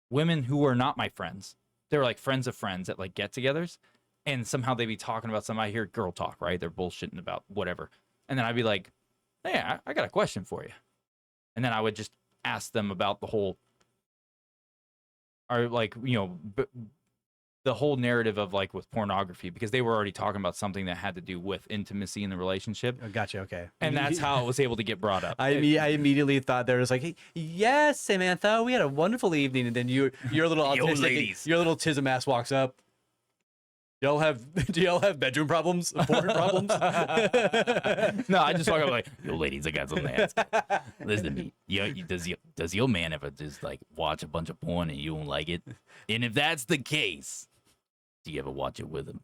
women who are not my friends. They're like friends of friends at like get-togethers, and somehow they be talking about something. I hear girl talk, right? They're bullshitting about whatever, and then I'd be like, "Hey, I got a question for you," and then I would just ask them about the whole, or like the whole narrative of like with pornography because they were already talking about something that had to do with intimacy in the relationship, Oh, gotcha. Okay. and that's how it was able to get brought up. I immediately thought there was like, hey, yes, Samantha, we had a wonderful evening, and then your little Yo, autistic, ladies. your little tism ass walks up. Do y'all have bedroom problems, porn problems? No, I just walk up like, Yo, ladies, I got something to ask. Listen to me. Does your man ever just like watch a bunch of porn and you don't like it? And if that's the case, do you ever watch it with him?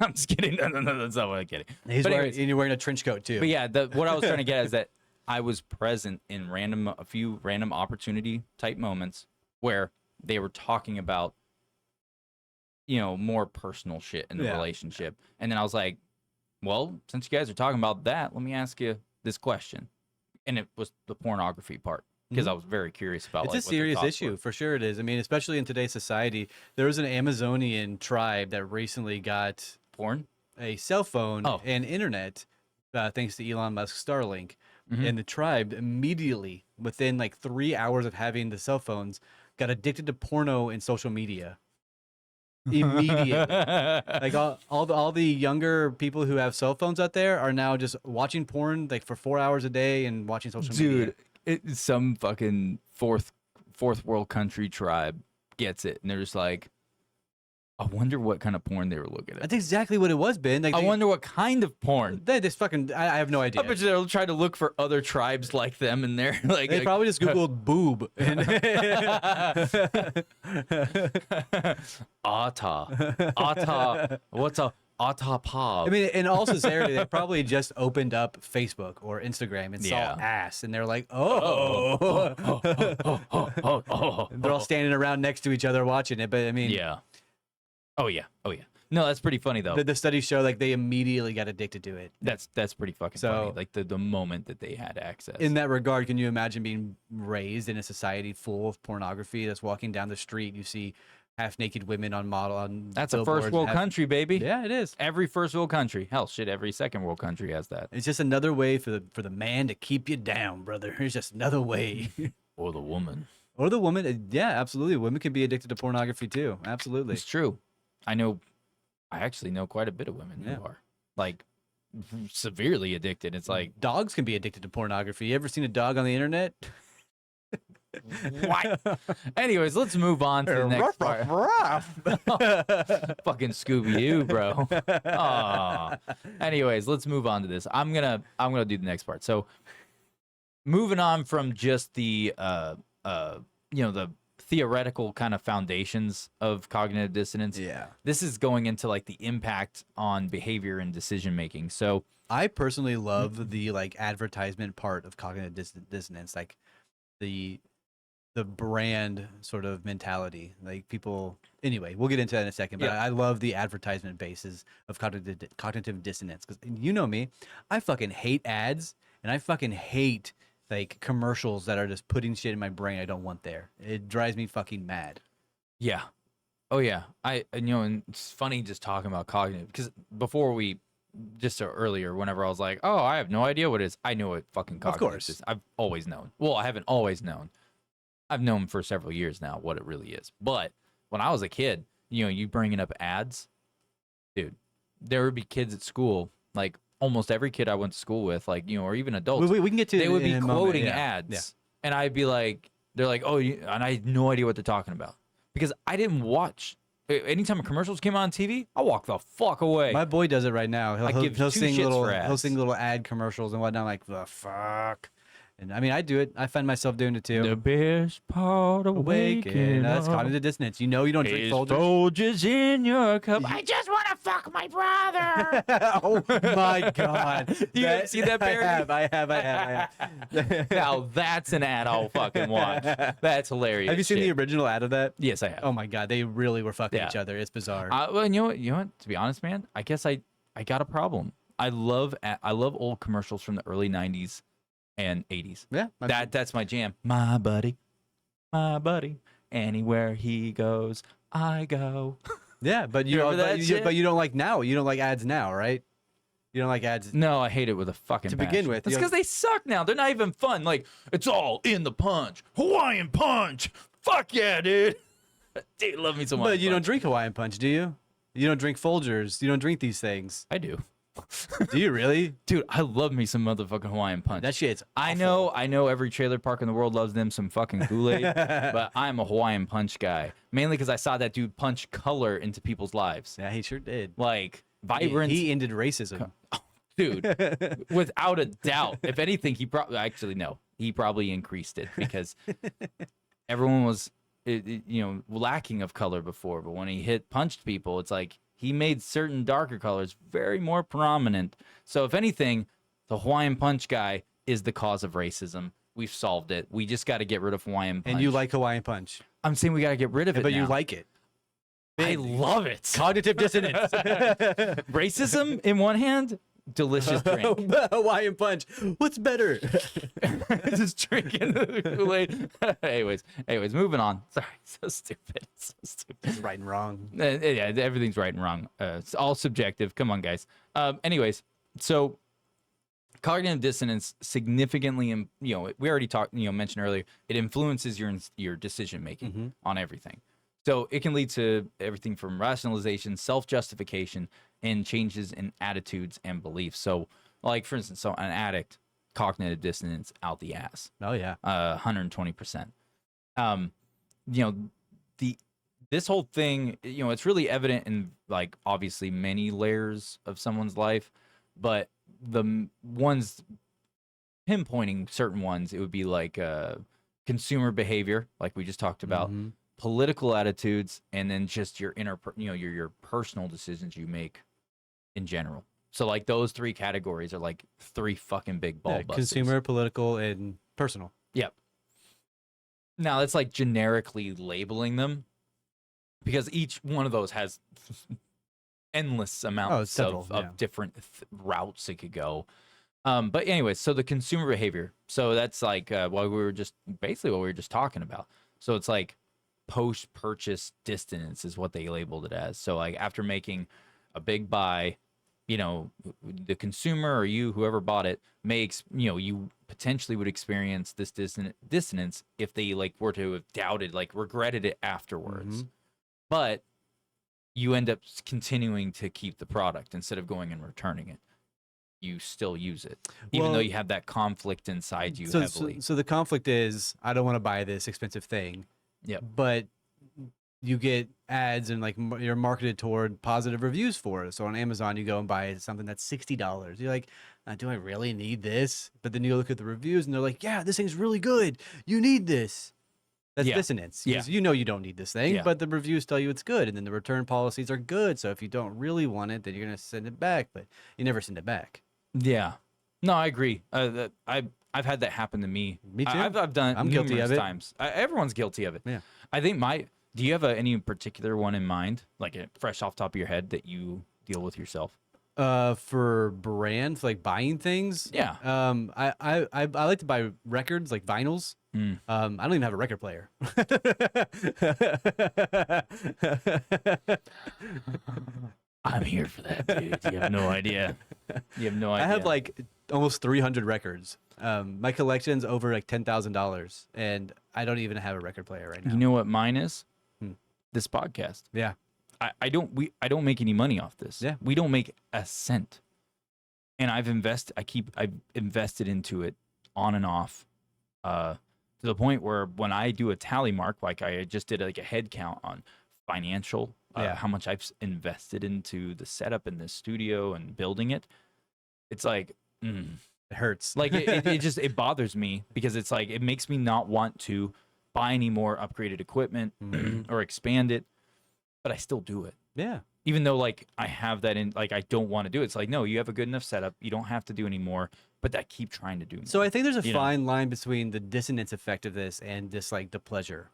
I'm just kidding. No, that's not what I'm kidding. And anyways- you're wearing a trench coat too. But yeah, what I was trying to get at is that I was present in a few random opportunity type moments where they were talking about, more personal shit in the Yeah. relationship. And then I was like, well, since you guys are talking about that, let me ask you this question. And it was the pornography part because I was very curious about It's like, a what their serious thoughts issue, were. for sure it is. I mean, especially in today's society. There was an Amazonian tribe that recently got Porn? a cell phone Oh. and internet thanks to Elon Musk's Starlink. Mhm. And the tribe immediately, within like 3 hours of having the cell phones, got addicted to porno and social media. Immediately. Like all the younger people who have cell phones out there are now just watching porn like for 4 hours a day and watching social media. Dude, some fucking fourth world country tribe gets it. And they're just like, I wonder what kind of porn they were looking at. That's exactly what it was, Ben. Like I wonder what kind of porn. they just fucking. I have no idea. I bet you they'll try to look for other tribes like them in there. Like, They probably just googled boob. And Ata. What's a Ata Pop? I mean, in all sincerity, they probably just opened up Facebook or Instagram and saw Yeah. ass, and they're like, "Oh." They're all standing around next to each other watching it. But I mean, yeah. Oh yeah. No, that's pretty funny though. the studies show like they immediately got addicted to it. That's pretty fucking So- funny. Like the moment that they had access. In that regard, can you imagine being raised in a society full of pornography? That's walking down the street, you see half-naked women on That's a billboards first world half- country, baby. Yeah, it is. Every first world country. Hell, shit, every second world country has that. It's just another way for the man to keep you down, brother. It's just another way. Or the woman. Or the woman. Yeah, absolutely. Women can be addicted to pornography too. Absolutely. It's true. I actually know quite a bit of women Yeah. who are like severely addicted. It's like, Dogs can be addicted to pornography. You ever seen a dog on the internet? what? Anyways, let's move on to the next part. Fucking Scooby Doo, bro. Aw. Anyways, let's move on to this. I'm gonna do the next part. So, moving on from just the the theoretical kind of foundations of cognitive dissonance. Yeah. This is going into like the impact on behavior and decision making. So, I personally love the like advertisement part of cognitive dissonance, like the the brand sort of mentality. Like people, anyway, we'll get into that in a second. But Yeah. I love the advertisement basis of cognitive dissonance because you know me, I fucking hate ads and I fucking hate like commercials that are just putting shit in my brain I don't want there. It drives me fucking mad. Yeah. Oh yeah. And it's funny just talking about cognitive because before we just earlier, whenever I was like, oh, I have no idea what it is. I know what fucking cognitive course. is. I've always known. Well, I haven't always known. I've known for several years now what it really is. But when I was a kid, you bringing up ads, dude, there would be kids at school, like almost every kid I went to school with, like, or even adults, We can get to they it would in be a moment. quoting Yeah. ads. Yeah. And I'd be like, they're like, oh, and I had no idea what they're talking about because I didn't watch. Anytime commercials came on TV, I walk the fuck away. My boy does it right now. I give two shits for ads. He'll sing little ad commercials and whatnot. Like the fuck. And I mean, I do it. I find myself doing it too. The best part of waking That's up cognitive dissonance. You know you don't drink is Folgers. Folgers in your cup. I just want to fuck my brother. Oh my god! You ever see that parody? I have. Now that's an ad I'll fucking watch. That's hilarious. Have you seen the original ad of that? Yes, I have. Oh my god, they really were fucking Yeah. each other. It's bizarre. Well, you know what? To be honest, man, I guess I got a problem. I love old commercials from the early '90s and '80s. Yeah, That's my jam. My buddy, anywhere he goes, I go. yeah. But you Remember that shit? but you don't like now. You don't like ads now, right? You don't like ads. No, I hate it with a fucking To begin passion. with, That's you know- because they suck now. They're not even fun. Like, it's all in the punch. Hawaiian punch. Fuck yeah, dude. Dude, love me so much. But you don't drink Hawaiian Punch, do you? You don't drink Folgers. You don't drink these things. I do. Do you really? Dude, I love me some motherfucking Hawaiian punch. That shit's. I know every trailer park in the world loves them some fucking Kool-Aid, but I'm a Hawaiian punch guy. Mainly because I saw that dude punch color into people's lives. Yeah, he sure did. Like, vibrance. He ended racism. Dude, without a doubt. If anything, he probably increased it because everyone was, lacking of color before. But when he punched people, it's like he made certain darker colors very more prominent. So if anything, the Hawaiian punch guy is the cause of racism. We've solved it. We just got to get rid of Hawaiian punch. And you like Hawaiian Punch, I'm saying we got to get rid of it. but you now. like it. I love it. Cognitive dissonance. Racism in one hand, delicious drink. Hawaiian Punch. What's better? Just drinking the Kool-Aid. anyways, moving on. Sorry, so stupid. It's right and wrong. Yeah, everything's right and wrong. It's all subjective. Come on, guys. Anyways, so cognitive dissonance significantly, we already mentioned earlier, it influences your decision making on everything. So it can lead to everything from rationalizations, self-justification, and changes in attitudes and beliefs. So, like for instance, an addict, cognitive dissonance out the ass. Oh yeah. 120%. This whole thing, it's really evident in like obviously many layers of someone's life, but the ones pinpointing certain ones, it would be like consumer behavior, like we just talked about, political attitudes, and then just your your personal decisions you make in general. So like those three categories are like three fucking big ball busters. Consumer, political, and personal. Yep. Now it's like generically labeling them because each one of those has endless amounts several, of different routes it could go. But anyways, so the consumer behavior. So that's like what we were just talking about. So it's like post-purchase dissonance is what they labeled it as. So like after making a big buy, the consumer or whoever bought it makes, you potentially would experience this dissonance if they like were to have doubted, like regretted it afterwards. But you end up continuing to keep the product instead of going and returning it. You still use it, even though you have that conflict inside you heavily. So the conflict is, I don't want to buy this expensive thing. Yep. But you get ads and like you're marketed toward positive reviews for it. So on Amazon, you go and buy something that's $60. You're like, do I really need this? But then you look at the reviews and they're like, yeah, this thing's really good. You need this. That's dissonance. Yeah. You know you don't need this thing, but the reviews tell you it's good. And then the return policies are good. So if you don't really want it, then you're going to send it back. But you never send it back. Yeah. No, I agree. I I've had that happen to me. Me too. I've done it I'm guilty numerous of it. times. Everyone's guilty of it. Yeah. I think do you have any particular one in mind, like fresh off the top of your head that you deal with yourself? For brands, like buying things. Yeah. I like to buy records, like vinyls. Mm. I don't even have a record player. I'm here for that, dude. You have no idea. You have no I idea. have like almost 300 records. My collection's over like $10,000, and I don't even have a record player right now. You know what mine is? Hmm. This podcast. Yeah. I don't make any money off this. Yeah. We don't make a cent. And I've invested into it on and off, to the point where when I do a tally mark, like I just did like a head count on financial, how much I've invested into the setup in this studio and building it. It's like, It hurts. like it bothers me because it's like, it makes me not want to buy any more upgraded equipment or expand it, but I still do it. Yeah. Even though like I have that in, like I don't want to do it. It's like, no, you have a good enough setup. You don't have to do any more, but I keep trying to do more. So I think there's a You know? fine line between the dissonance effect of this and this like the pleasure.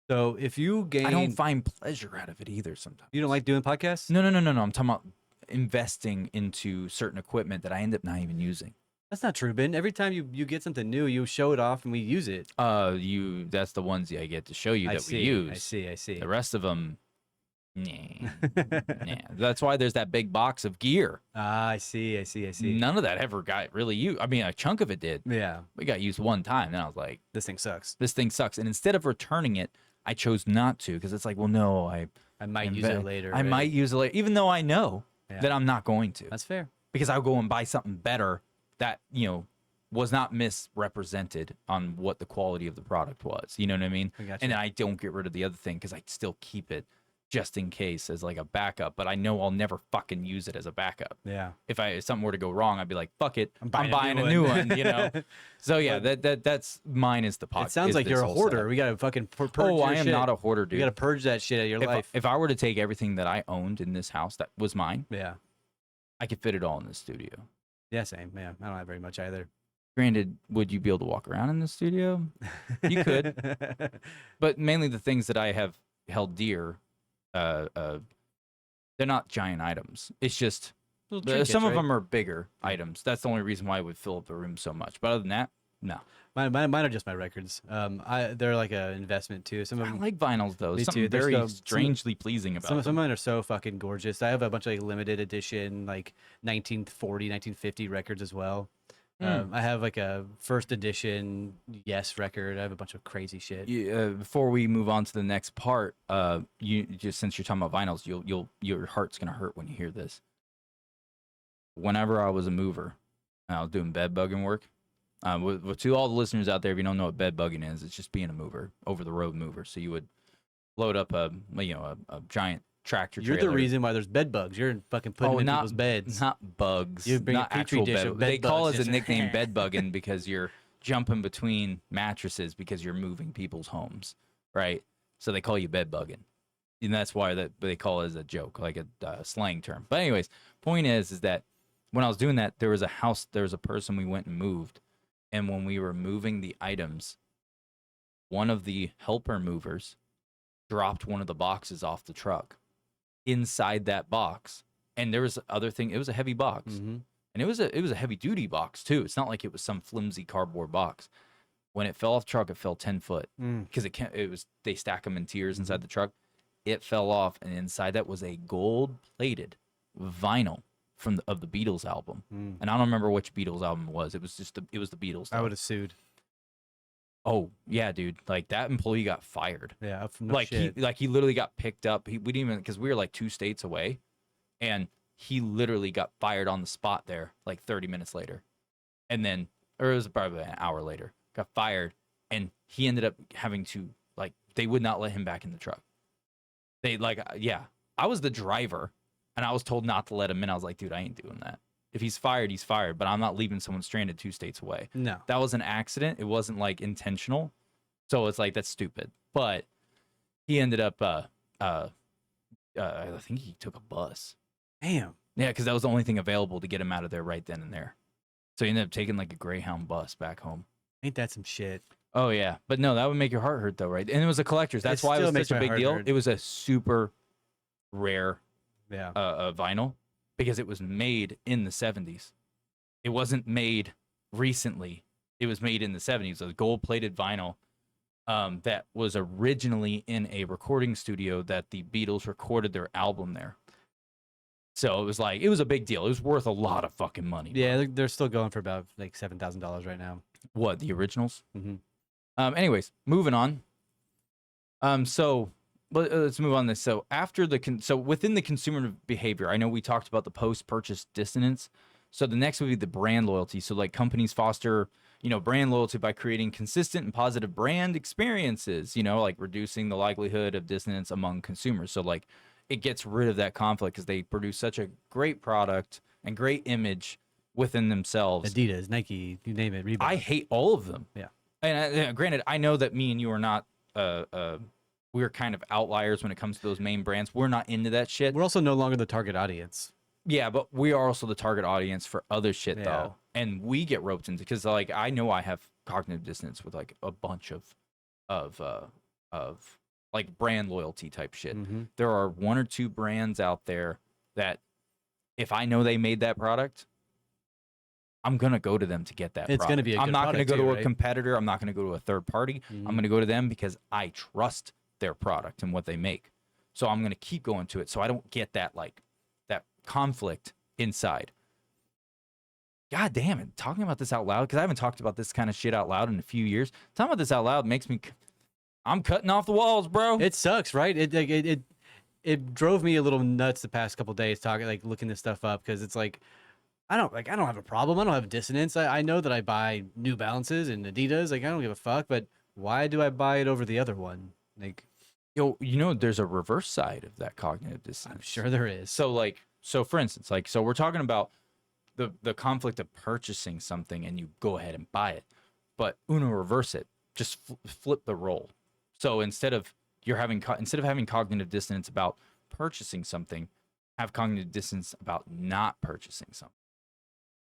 So if you gain, I don't find pleasure out of it either sometimes. you don't like doing podcasts? No. I'm talking about investing into certain equipment that I end up not even using. That's not true, Ben. Every time you get something new, you show it off and we use it. That's the ones I get to show you that we use. I see. The rest of them, nah. That's why there's that big box of gear. I see. None of that ever got really used. I mean, a chunk of it did. Yeah, We got used one time. Then I was like, this thing sucks. this thing sucks. And instead of returning it, I chose not to because it's like, well, no, I might use it later. I right? might use it later, even though I know Yeah. that I'm not going to. That's fair. Because I'll go and buy something better that, was not misrepresented on what the quality of the product was. You know what I mean? I gotcha. And then I don't get rid of the other thing because I still keep it just in case as like a backup. But I know I'll never fucking use it as a backup. Yeah. If something were to go wrong, I'd be like, fuck it, I'm buying buying a a new new one. one. So yeah, that's mine is the podcast. It sounds like you're a hoarder. We gotta fucking purge. Oh, your I am shit. not a hoarder, dude. You gotta purge that shit out of your life. If I were to take everything that I owned in this house that was mine, Yeah. I could fit it all in the studio. Yeah. Same. Yeah. I don't have very much either. Granted, would you be able to walk around in the studio? You could. But mainly the things that I have held dear, they're not giant items. It's just some of them are bigger items. That's the only reason why it would fill up the room so much. But other than that, no. Mine are just my records. They're like an investment too. Some of I them, like vinyls though. Me Something too. They're very so- strangely pleasing about some of them. mine are so fucking gorgeous. I have a bunch of like limited edition, like 1940, 1950 records as well. I have like a first edition Yes record. I have a bunch of crazy shit. Before we move on to the next part, you just since you're talking about vinyls, your heart's gonna hurt when you hear this. Whenever I was a mover, and I was doing bed bugging work. To all the listeners out there, if you don't know what bed bugging is, it's just being a mover, over the road mover. So you would load up a giant tractor You're trailer. the reason why there's bed bugs. You're fucking putting them in not people's beds. Not bugs. You bring a not petri actual dish bed. of bed They call bugs, it a just- nickname bed bugging because you're jumping between mattresses because you're moving people's homes, right? So they call you bed bugging, and that's why they call it as a joke, like a slang term. But anyways, point is that when I was doing that, there was a person we went and moved, and when we were moving the items, one of the helper movers dropped one of the boxes off the truck. Inside that box, and there was other thing. It was a heavy box, Mhm. and it was a heavy duty box too. It's not like it was some flimsy cardboard box. When it fell off the truck, it fell 10 foot because they stack them in tiers inside the truck. It fell off, and inside that was a gold plated vinyl of the Beatles album, and I don't remember which Beatles album it was. It was just the Beatles. I would have sued. Oh yeah, dude! Like that employee got fired. Yeah. No Like shit. he literally got picked up. We didn't even because we were like 2 states away, and he literally got fired on the spot there like 30 minutes later, and then or it was probably an hour later. Got fired, and he ended up having to they would not let him back in the truck. They I was the driver, and I was told not to let him in. I was like, dude, I ain't doing that. If he's fired, he's fired. But I'm not leaving someone stranded 2 states away. No. That was an accident. It wasn't like intentional. So it's like, that's stupid. But he ended up, I think he took a bus. Damn. Yeah, because that was the only thing available to get him out of there right then and there. So he ended up taking like a Greyhound bus back home. Ain't that some shit? Oh yeah, but no, that would make your heart hurt though, right? And it was a collector's. That's It why it still was makes such a my big heart deal. hurt. It was a super rare Yeah. vinyl because it was made in the 70s. It wasn't made recently. It was made in the 70s. A gold-plated vinyl that was originally in a recording studio that the Beatles recorded their album there. So it was like, it was a big deal. It was worth a lot of fucking money. Yeah, they're still going for about like $7,000 right now. What, the originals? Mm-hmm. Anyways, moving on. So let's move on this. So after so within the consumer behavior, I know we talked about the post-purchase dissonance. So the next would be the brand loyalty. So like companies foster, brand loyalty by creating consistent and positive brand experiences, like reducing the likelihood of dissonance among consumers. So like it gets rid of that conflict because they produce such a great product and great image within themselves. Adidas, Nike, you name it. Reebok. I hate all of them. Yeah. And granted, I know that me and you are not, we're kind of outliers when it comes to those main brands. We're not into that shit. We're also no longer the target audience. Yeah, but we are also the target audience for other shit Yeah. though. And we get roped into, because like I know I have cognitive dissonance with like a bunch of like brand loyalty type shit. Mm-hmm. There are one or two brands out there that if I know they made that product, I'm gonna go to them to get that. It's product. gonna be a I'm good not gonna product go too, to a right? competitor. I'm not gonna go to a third party. Mhm. I'm gonna go to them because I trust their product and what they make. So I'm gonna keep going to it so I don't get that that conflict inside. God damn it! Talking about this out loud, because I haven't talked about this kind of shit out loud in a few years. Talking about this out loud makes me. I'm cutting off the walls, bro. It sucks, right? It drove me a little nuts the past couple days looking this stuff up, because it's like I don't have a problem. I don't have dissonance. I know that I buy New Balances and Adidas. Like I don't give a fuck. But why do I buy it over the other one? Like Yo, there's a reverse side of that cognitive dissonance. I'm sure there is. So for instance, so we're talking about the conflict of purchasing something and you go ahead and buy it, but Uno reverse it, just flip the role. So instead of having cognitive dissonance about purchasing something, have cognitive dissonance about not purchasing something.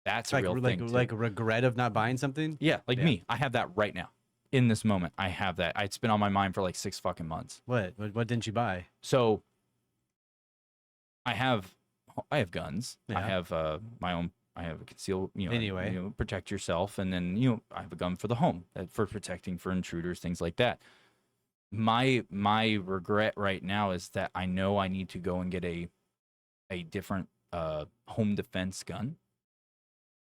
That's a real thing. Like regret of not buying something. Yeah, me. I have that right now. In this moment, I have that. It's been on my mind for like 6 fucking months. What didn't you buy? So I have guns. I Yeah. have my own. I have a conceal. Anyway. Protect yourself, and then I have a gun for the home, for protecting for intruders, things like that. My regret right now is that I know I need to go and get a different home defense gun.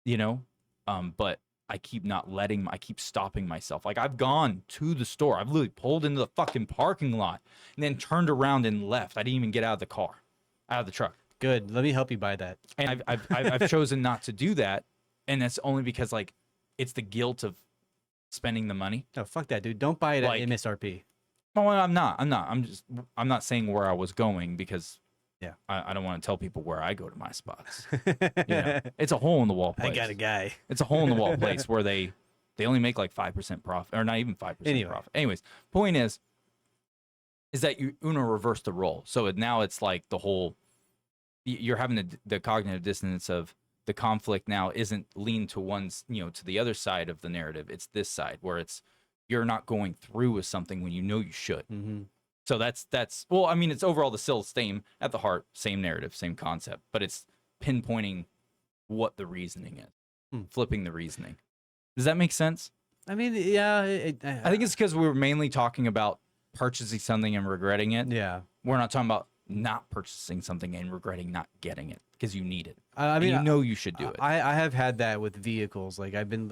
But I keep stopping myself. Like I've gone to the store. I've literally pulled into the fucking parking lot and then turned around and left. I didn't even get out of the truck. Good. Let me help you buy that. And I've chosen not to do that. And that's only because like it's the guilt of spending the money. No, fuck that, dude. Don't buy it Like- at MSRP. Oh, I'm not. I'm not saying where I was going because Yeah. I don't want to tell people where I go to my spots. It's a hole in the wall place. I got a guy. It's a hole in the wall place where they only make like 5% profit, or not even 5% Anyway. profit. Anyways, point is that you Uno reverse the role. So now it's like the whole, you're having the cognitive dissonance of the conflict now isn't leaned to to the other side of the narrative. It's this side where you're not going through with something when you know you should. Mm-hmm. So that's well, I mean, it's overall the same at the heart, same narrative, same concept, but it's pinpointing what the reasoning is, flipping the reasoning. Does that make sense? I mean, yeah. I think it's because we were mainly talking about purchasing something and regretting it. yeah. We're not talking about not purchasing something and regretting not getting it because you need it. I mean, you should do it. I have had that with vehicles. Like I've been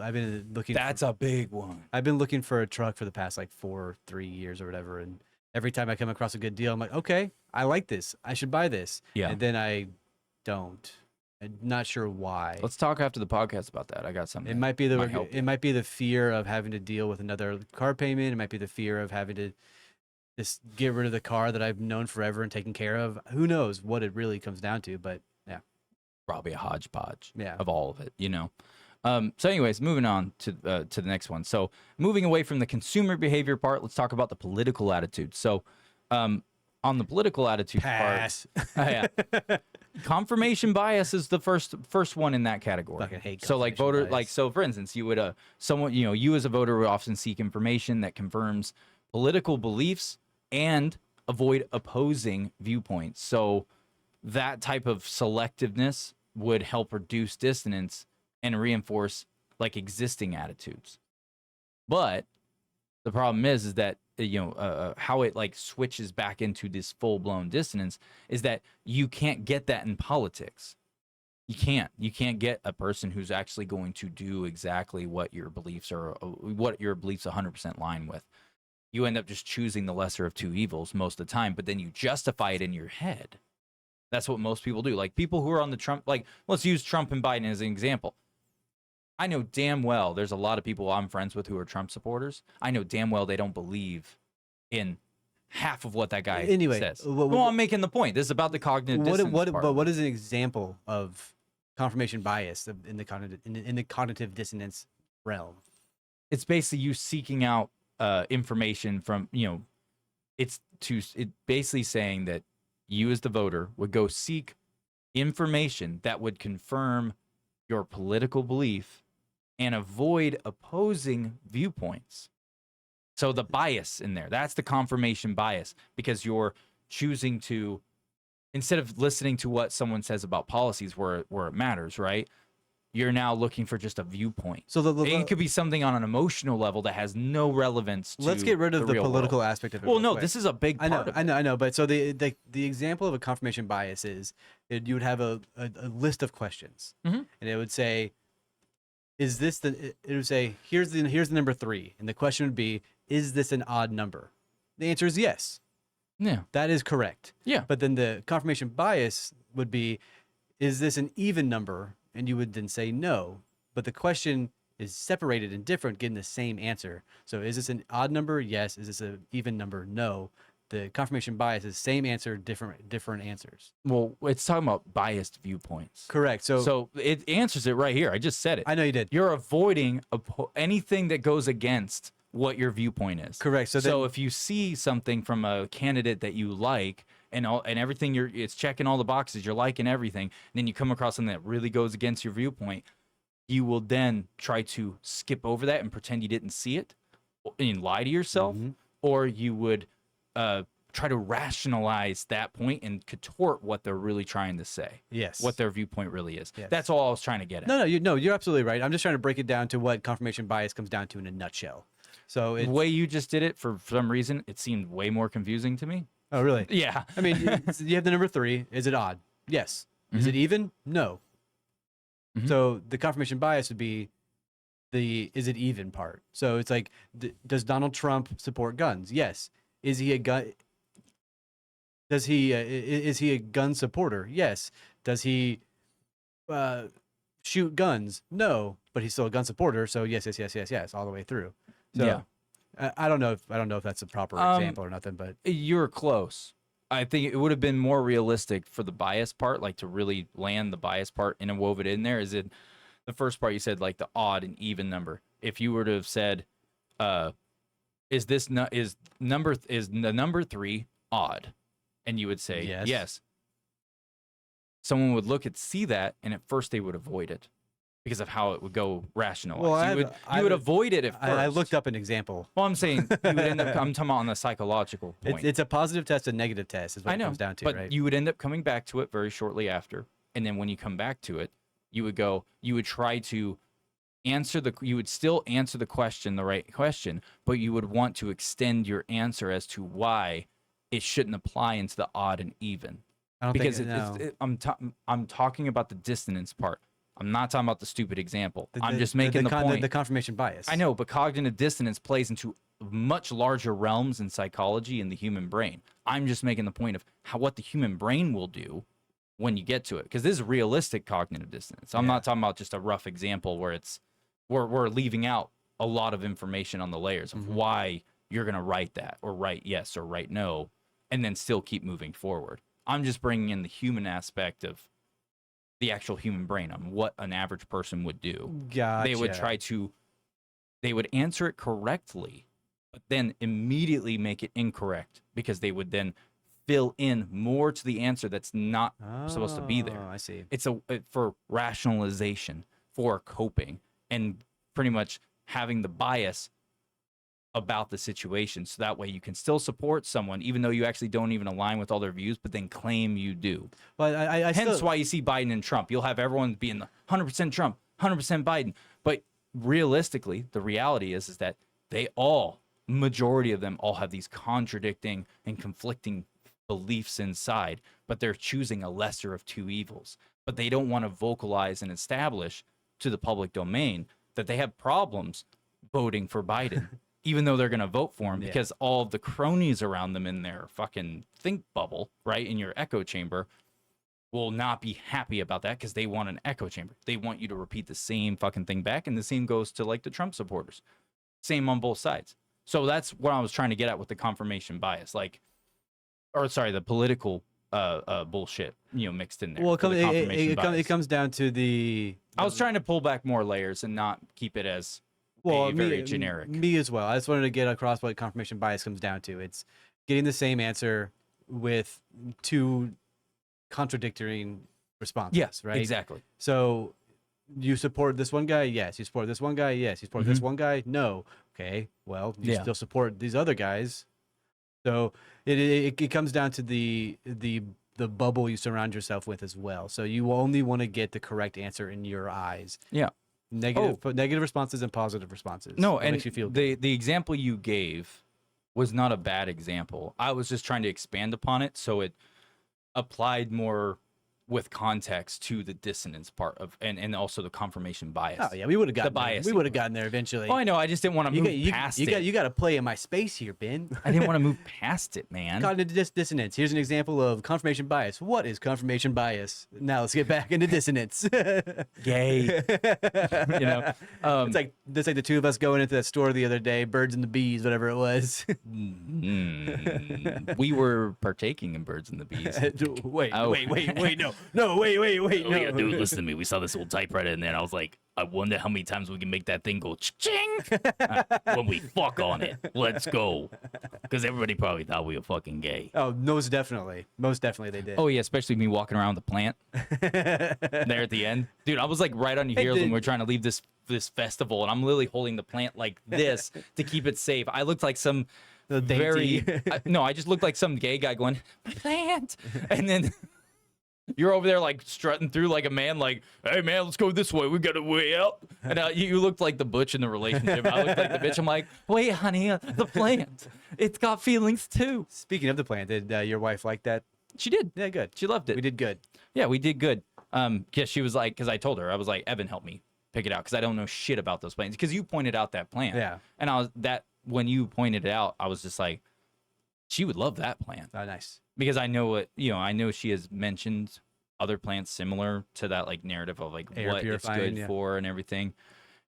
looking. That's a big one. I've been looking for a truck for the past like 3 years or whatever, and every time I come across a good deal, I'm like, okay, I like this. I should buy this. Yeah. And then I don't. I'm not sure why. Let's talk after the podcast about that. I got something. It might be help you. it might be the fear of having to deal with another car payment. It might be the fear of having to just get rid of the car that I've known forever and taken care of. Who knows what it really comes down to? But yeah, Probably a hodgepodge Yeah. of all of it, So anyways, moving on to the next one. So moving away from the consumer behavior part, let's talk about the political attitude. So on the political attitude Pass. part, confirmation bias is the first one in that category. Fucking hate So like confirmation voter, bias. like so for instance, you would someone you as a voter would often seek information that confirms political beliefs and avoid opposing viewpoints. So that type of selectiveness would help reduce dissonance and reinforce like existing attitudes. But the problem is that how it like switches back into this full-blown dissonance is that you can't get that in politics. You can't get a person who's actually going to do exactly what your beliefs are, what your beliefs 100% line with. You end up just choosing the lesser of two evils most of the time, but then you justify it in your head. That's what most people do. Like people who are on the Trump, like let's use Trump and Biden as an example. I know damn well there's a lot of people I'm friends with who are Trump supporters. I know damn well they don't believe in half of what that guy says. Well, I'm making the point. This is about the cognitive dissonance part. But what is an example of confirmation bias in the cognitive dissonance realm? It's basically you seeking out information from, it's basically saying that you as the voter would go seek information that would confirm your political belief and avoid opposing viewpoints. So the bias in there, that's the confirmation bias, because you're choosing to, instead of listening to what someone says about policies where it matters, right? You're now looking for just a viewpoint. So it could be something on an emotional level that has no relevance to let's get rid of the political world. aspect of it. Well, no, this is a big part of it. I know. But so the example of a confirmation bias is you would have a list of questions, and it would say, "Is this the?" It would say, "Here's the number 3," and the question would be, "Is this an odd number?" The answer is yes. Yeah, that is correct. Yeah, but then the confirmation bias would be, "Is this an even number?" And you would then say no, but the question is separated and different, getting the same answer. So is this an odd number? Yes. Is this an even number? No. The confirmation bias is same answer, different answers. Well, it's talking about biased viewpoints. Correct. So it answers it right here. I just said it. I know you did. You're avoiding anything that goes against what your viewpoint is. Correct. So if you see something from a candidate that you like, and everything it's checking all the boxes, you're liking everything, and then you come across something that really goes against your viewpoint, you will then try to skip over that and pretend you didn't see it and lie to yourself, or you would try to rationalize that point and contort what they're really trying to say. Yes. What their viewpoint really is. Yes. That's all I was trying to get at. No, you're absolutely right. I'm just trying to break it down to what confirmation bias comes down to in a nutshell. So the way you just did it, for some reason, it seemed way more confusing to me. Oh, really? Yeah. I mean, you have the number 3. Is it odd? Yes. Is it even? No. So the confirmation bias would be the is it even part. So it's like, does Donald Trump support guns? Yes. Is he a gun? Does he is he a gun supporter? Yes. Does he shoot guns? No. But he's still a gun supporter. So yes, all the way through. So, yeah. I don't know if that's a proper example or nothing, but you're close. I think it would have been more realistic for the bias part, like to really land the bias part and wove it in there. Is it the first part you said, like the odd and even number? If you were to have said, is the number 3 odd? And you would say yes. Someone would see that, and at first they would avoid it, because of how it would go rationalized. Well, you would avoid it at first. I looked up an example. Well, I'm saying you would end up. I'm talking about on the psychological point. It's a positive test and negative test is what it comes down to, but right? You would end up coming back to it very shortly after, and then when you come back to it, you would try to you would still answer the question, the right question, but you would want to extend your answer as to why it shouldn't apply into the odd and even. I don't because think I'm talking about the dissonance part. I'm not talking about the stupid example. I'm just making the point. The confirmation bias. I know, but cognitive dissonance plays into much larger realms in psychology and the human brain. I'm just making the point of what the human brain will do when you get to it, because this is realistic cognitive dissonance. I'm not talking about just a rough example where we're leaving out a lot of information on the layers of why you're going to write that or write yes or write no and then still keep moving forward. I'm just bringing in the human aspect of the actual human brain on what an average person would do. Gotcha. They would answer it correctly, but then immediately make it incorrect, because they would then fill in more to the answer that's not supposed to be there. I see. It's for rationalization, for coping, and pretty much having the bias about the situation, so that way you can still support someone even though you actually don't even align with all their views, but then claim you do. But I Hence still, why you see Biden and Trump. You'll have everyone being 100% Trump, 100% Biden. But realistically, the reality is that they all, majority of them, all have these contradicting and conflicting beliefs inside, but they're choosing a lesser of two evils. But they don't want to vocalize and establish to the public domain that they have problems voting for Biden. Even though they're going to vote for him, because all of the cronies around them in their fucking think bubble, right, in your echo chamber, will not be happy about that because they want an echo chamber. They want you to repeat the same fucking thing back, and the same goes to like the Trump supporters. Same on both sides. So that's what I was trying to get at with the confirmation bias, the political bullshit, mixed in there. well, it it comes down to the. I was trying to pull back more layers and not keep it as very generic. Me as well. I just wanted to get across what confirmation bias comes down to. It's getting the same answer with two contradicting responses. Yes, right. Exactly. So you support this one guy? Yes. You support this one guy? Yes. You support this one guy? No. Okay. Well, you still support these other guys. So it comes down to the bubble you surround yourself with as well. So you only want to get the correct answer in your eyes. Yeah. Negative responses and positive responses. No, what and makes you feel good. the example you gave was not a bad example. I was just trying to expand upon it so it applied more with context to the dissonance part of and also the confirmation bias. Oh yeah, we would have gotten there. bias We would have gotten there eventually. Oh, I know. I just didn't want to move past it. You got to play in my space here, Ben. I didn't want to move past it, man. Cognitive dissonance. Here's an example of confirmation bias. What is confirmation bias? Now let's get back into dissonance. Gay. It's like the two of us going into that store the other day, birds and the bees, whatever it was. We were partaking in birds and the bees. Wait, Oh. wait, no, wait, Oh, no. yeah, dude, listen to me. We saw this old typewriter in there, and I was like, I wonder how many times we can make that thing go ching when we fuck on it. Let's go. Because everybody probably thought we were fucking gay. Oh, most definitely they did. Oh yeah, especially me walking around with the plant there at the end, dude. I was like right on your heels when we were trying to leave this festival, and I'm literally holding the plant like this to keep it safe. I looked like some I just looked like some gay guy going, my plant, and then you're over there like strutting through like a man, like, hey man, let's go this way. We got a way out. And you looked like the butch in the relationship. I looked like the bitch. I'm like, wait, honey, the plant, it's got feelings too. Speaking of the plant, did your wife like that? She did. Yeah, good. She loved it. We did good. Yeah, we did good. Yeah, she was like, because I told her, I was like, Evan, help me pick it out because I don't know shit about those plants. Because you pointed out that plant. Yeah. And when you pointed it out, I was just like, she would love that plant. Oh, nice. Because I know I know she has mentioned other plants similar to that like narrative of like Air what it's purifying, good for and everything.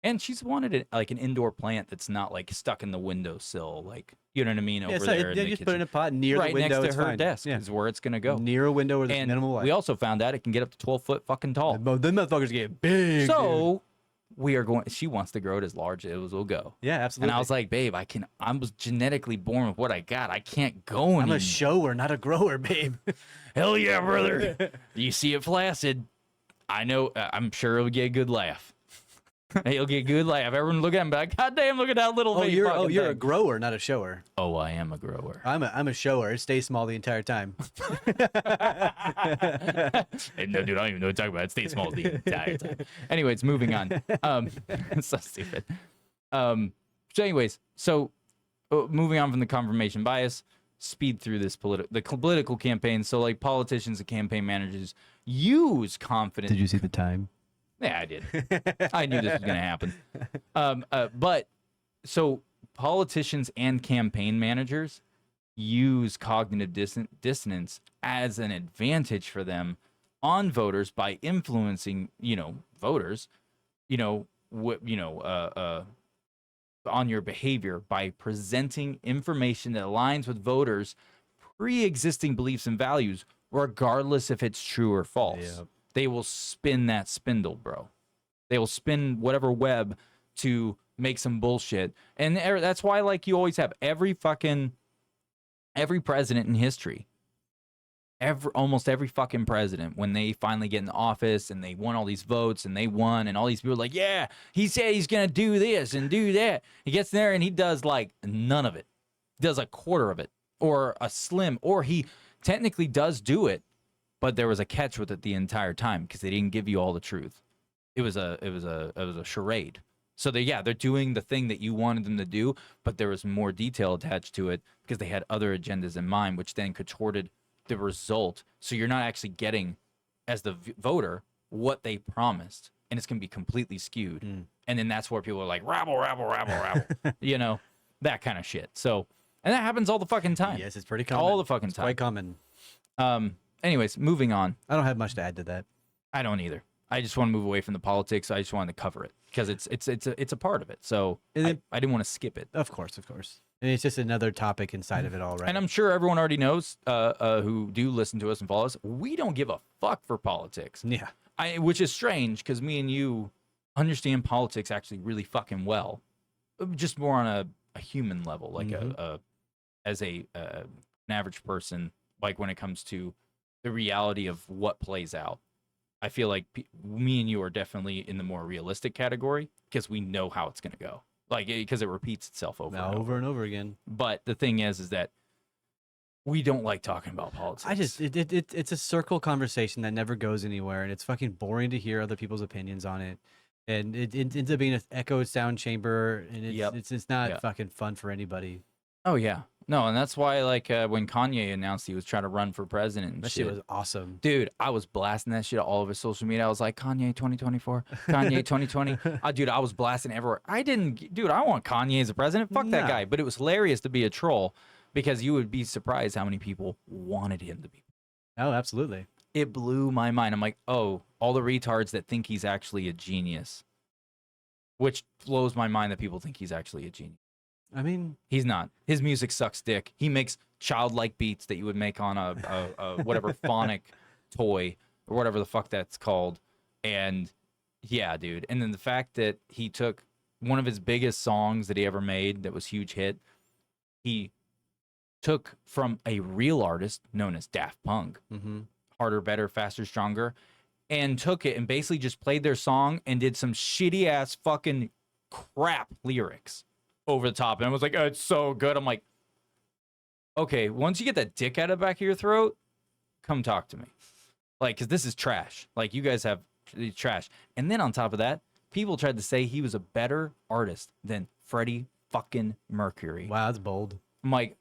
And she's wanted it like an indoor plant that's not like stuck in the windowsill, like, you know what I mean, over there. In the just kitchen. put it in a pot near right the window. next it's to her fine. desk Yeah. is where it's gonna go. Near a window where there's And minimal light. we also found out it can get up to 12 foot fucking tall. Them motherfuckers get big. So we are going. She wants to grow it as large as will go. Yeah, absolutely. And I was like, babe, I was genetically born with what I got. I can't go anymore. I'm a shower, not a grower, babe. Hell yeah, brother. You see it flaccid. I know. I'm sure it'll get a good laugh. He'll get a good laugh. Everyone look at him and be like, God damn, look at that little baby. You're a grower, not a shower. Oh, I am a grower. I'm a shower. It stays small the entire time. Hey, no, dude, I don't even know what you're talking about. It stays small the entire time. Anyways, moving on. It's so stupid. Anyways, moving on from the confirmation bias, speed through this political campaign. So like politicians and campaign managers use confidence. Did you see the time? Yeah, I did. I knew this was going to happen. But so politicians and campaign managers use cognitive dissonance as an advantage for them on voters by influencing, voters, on your behavior by presenting information that aligns with voters' pre-existing beliefs and values, regardless if it's true or false. Yep. They will spin that spindle, bro. They will spin whatever web to make some bullshit. And that's why, like, you always have every president in history almost every fucking president, when they finally get in office and they won all these votes and they won, and all these people are like, yeah, he said he's gonna do this and do that. He gets there and he does like none of it. He does a quarter of it, or a slim, or he technically does do it, but there was a catch with it the entire time because they didn't give you all the truth. It was a charade. So they're doing the thing that you wanted them to do, but there was more detail attached to it because they had other agendas in mind, which then contorted the result. So you're not actually getting, as the voter, what they promised, and it's gonna be completely skewed. And then that's where people are like, rabble, rabble, rabble, rabble, you know, that kind of shit. So, and that happens all the fucking time. Yes, it's pretty common. All the fucking It's time. quite common. Anyways, moving on. I don't have much to add to that. I don't either. I just want to move away from the politics. I just wanted to cover it because it's a part of it. So And I didn't want to skip it. Of course. And it's just another topic inside of it all, right? And I'm sure everyone already knows who do listen to us and follow us. We don't give a fuck for politics. Yeah. Which is strange because me and you understand politics actually really fucking well, just more on a human level, like as an average person, like when it comes to the reality of what plays out. I feel like me and you are definitely in the more realistic category because we know how it's going to go. Like, because it repeats itself over and over again. But the thing is that we don't like talking about politics. It's a circle conversation that never goes anywhere, and it's fucking boring to hear other people's opinions on it. And it ends up being an echo sound chamber, and it's not fucking fun for anybody. Oh, yeah. No, and that's why, like, when Kanye announced he was trying to run for president and That shit was awesome. Dude, I was blasting that shit all over social media. I was like, Kanye 2024, Kanye 2020. Dude, I was blasting everywhere. I want Kanye as a president. Fuck that guy. But it was hilarious to be a troll because you would be surprised how many people wanted him to be. Oh, absolutely. It blew my mind. I'm like, oh, all the retards that think he's actually a genius, which blows my mind that people think he's actually a genius. I mean, he's not. His music sucks dick. He makes childlike beats that you would make on a whatever phonic toy or whatever the fuck that's called. And yeah, dude. And then the fact that he took one of his biggest songs that he ever made that was huge hit, he took from a real artist known as Daft Punk, Harder, Better, Faster, Stronger, and took it and basically just played their song and did some shitty ass fucking crap lyrics over the top. And I was like, oh, it's so good. I'm like, okay, once you get that dick out of the back of your throat, come talk to me. Like, because this is trash. Like, you guys have trash. And then on top of that, people tried to say he was a better artist than Freddie fucking Mercury. Wow, that's bold. I'm like,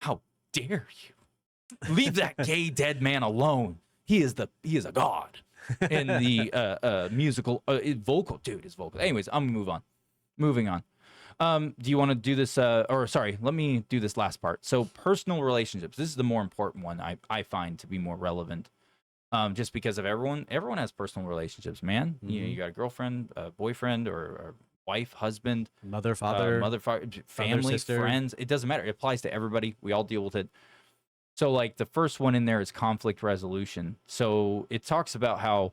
how dare you? Leave that gay dead man alone. He is a god in the musical vocal. Dude, his vocal. Anyways, I'm gonna move on. Moving on. Do you want to do this? Let me do this last part. So personal relationships. This is the more important one I find to be more relevant. Just because of everyone has personal relationships, man. You got a girlfriend, a boyfriend, or wife, husband, mother, father, family, sister. Friends. It doesn't matter. It applies to everybody. We all deal with it. So like the first one in there is conflict resolution. So it talks about how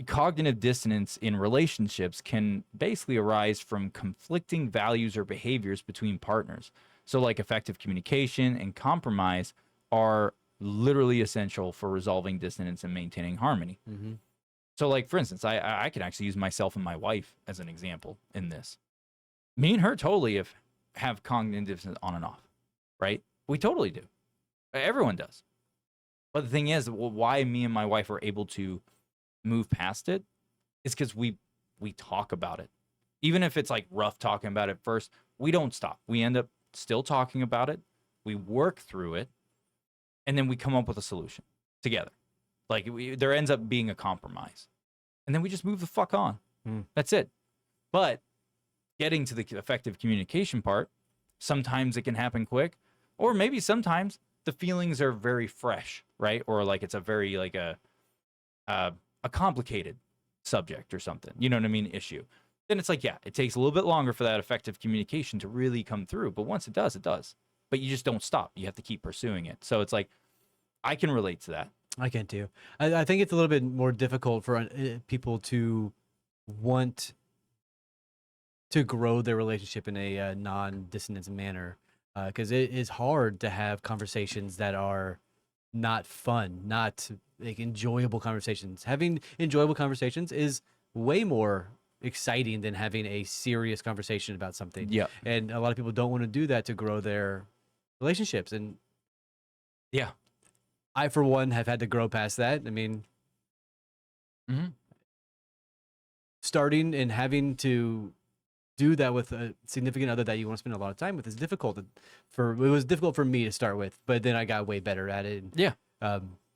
cognitive dissonance in relationships can basically arise from conflicting values or behaviors between partners. So like effective communication and compromise are literally essential for resolving dissonance and maintaining harmony. So like, for instance, I can actually use myself and my wife as an example in this. Me and her totally have cognitive dissonance on and off, right? We totally do. Everyone does. But the thing is, why me and my wife are able to move past it is because we talk about it. Even if it's like rough talking about it first, we don't stop. We end up still talking about it. We work through it, and then we come up with a solution together. Like there ends up being a compromise, and then we just move the fuck on. That's it. But getting to the effective communication part, sometimes it can happen quick, or maybe sometimes the feelings are very fresh, right? Or like it's a very like a complicated subject or something, you know what I mean, issue. Then it's like, yeah, it takes a little bit longer for that effective communication to really come through. But once it does, it does. But you just don't stop. You have to keep pursuing it. So it's like, I can relate to that. I can too. I think it's a little bit more difficult for people to want to grow their relationship in a non-dissonance manner. because it is hard to have conversations that are not fun, not like enjoyable conversations. Having enjoyable conversations is way more exciting than having a serious conversation about something. Yeah. And a lot of people don't want to do that to grow their relationships. And Yeah. I, for one, have had to grow past that. I mean, Mhm. starting and having to do that with a significant other that you want to spend a lot of time with is difficult. It was difficult for me to start with, but then I got way better at it. Yeah.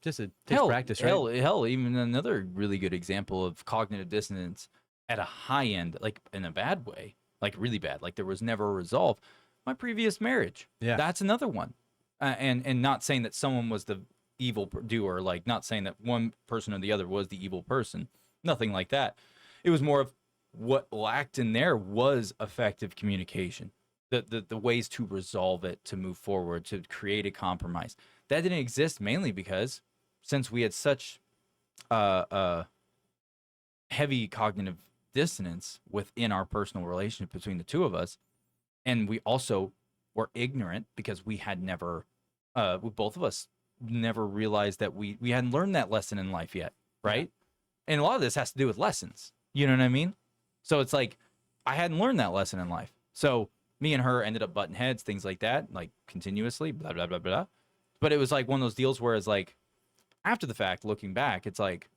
Just it takes practice, right? Hell, even another really good example of cognitive dissonance at a high end, like in a bad way, like really bad, like there was never a resolve. My previous marriage, Yeah. that's another one, and not saying that someone was the evil doer, like not saying that one person or the other was the evil person, nothing like that. It was more of what lacked in there was effective communication, the ways to resolve it, to move forward, to create a compromise. That didn't exist mainly because since we had such heavy cognitive dissonance within our personal relationship between the two of us, and we also were ignorant because we had never, both of us never realized that we hadn't learned that lesson in life yet, right? And a lot of this has to do with lessons. You know what I mean? So it's like I hadn't learned that lesson in life. So me and her ended up butting heads, things like that, like continuously, blah, blah, blah, blah. But it was like one of those deals where it's like, after the fact, looking back, it's like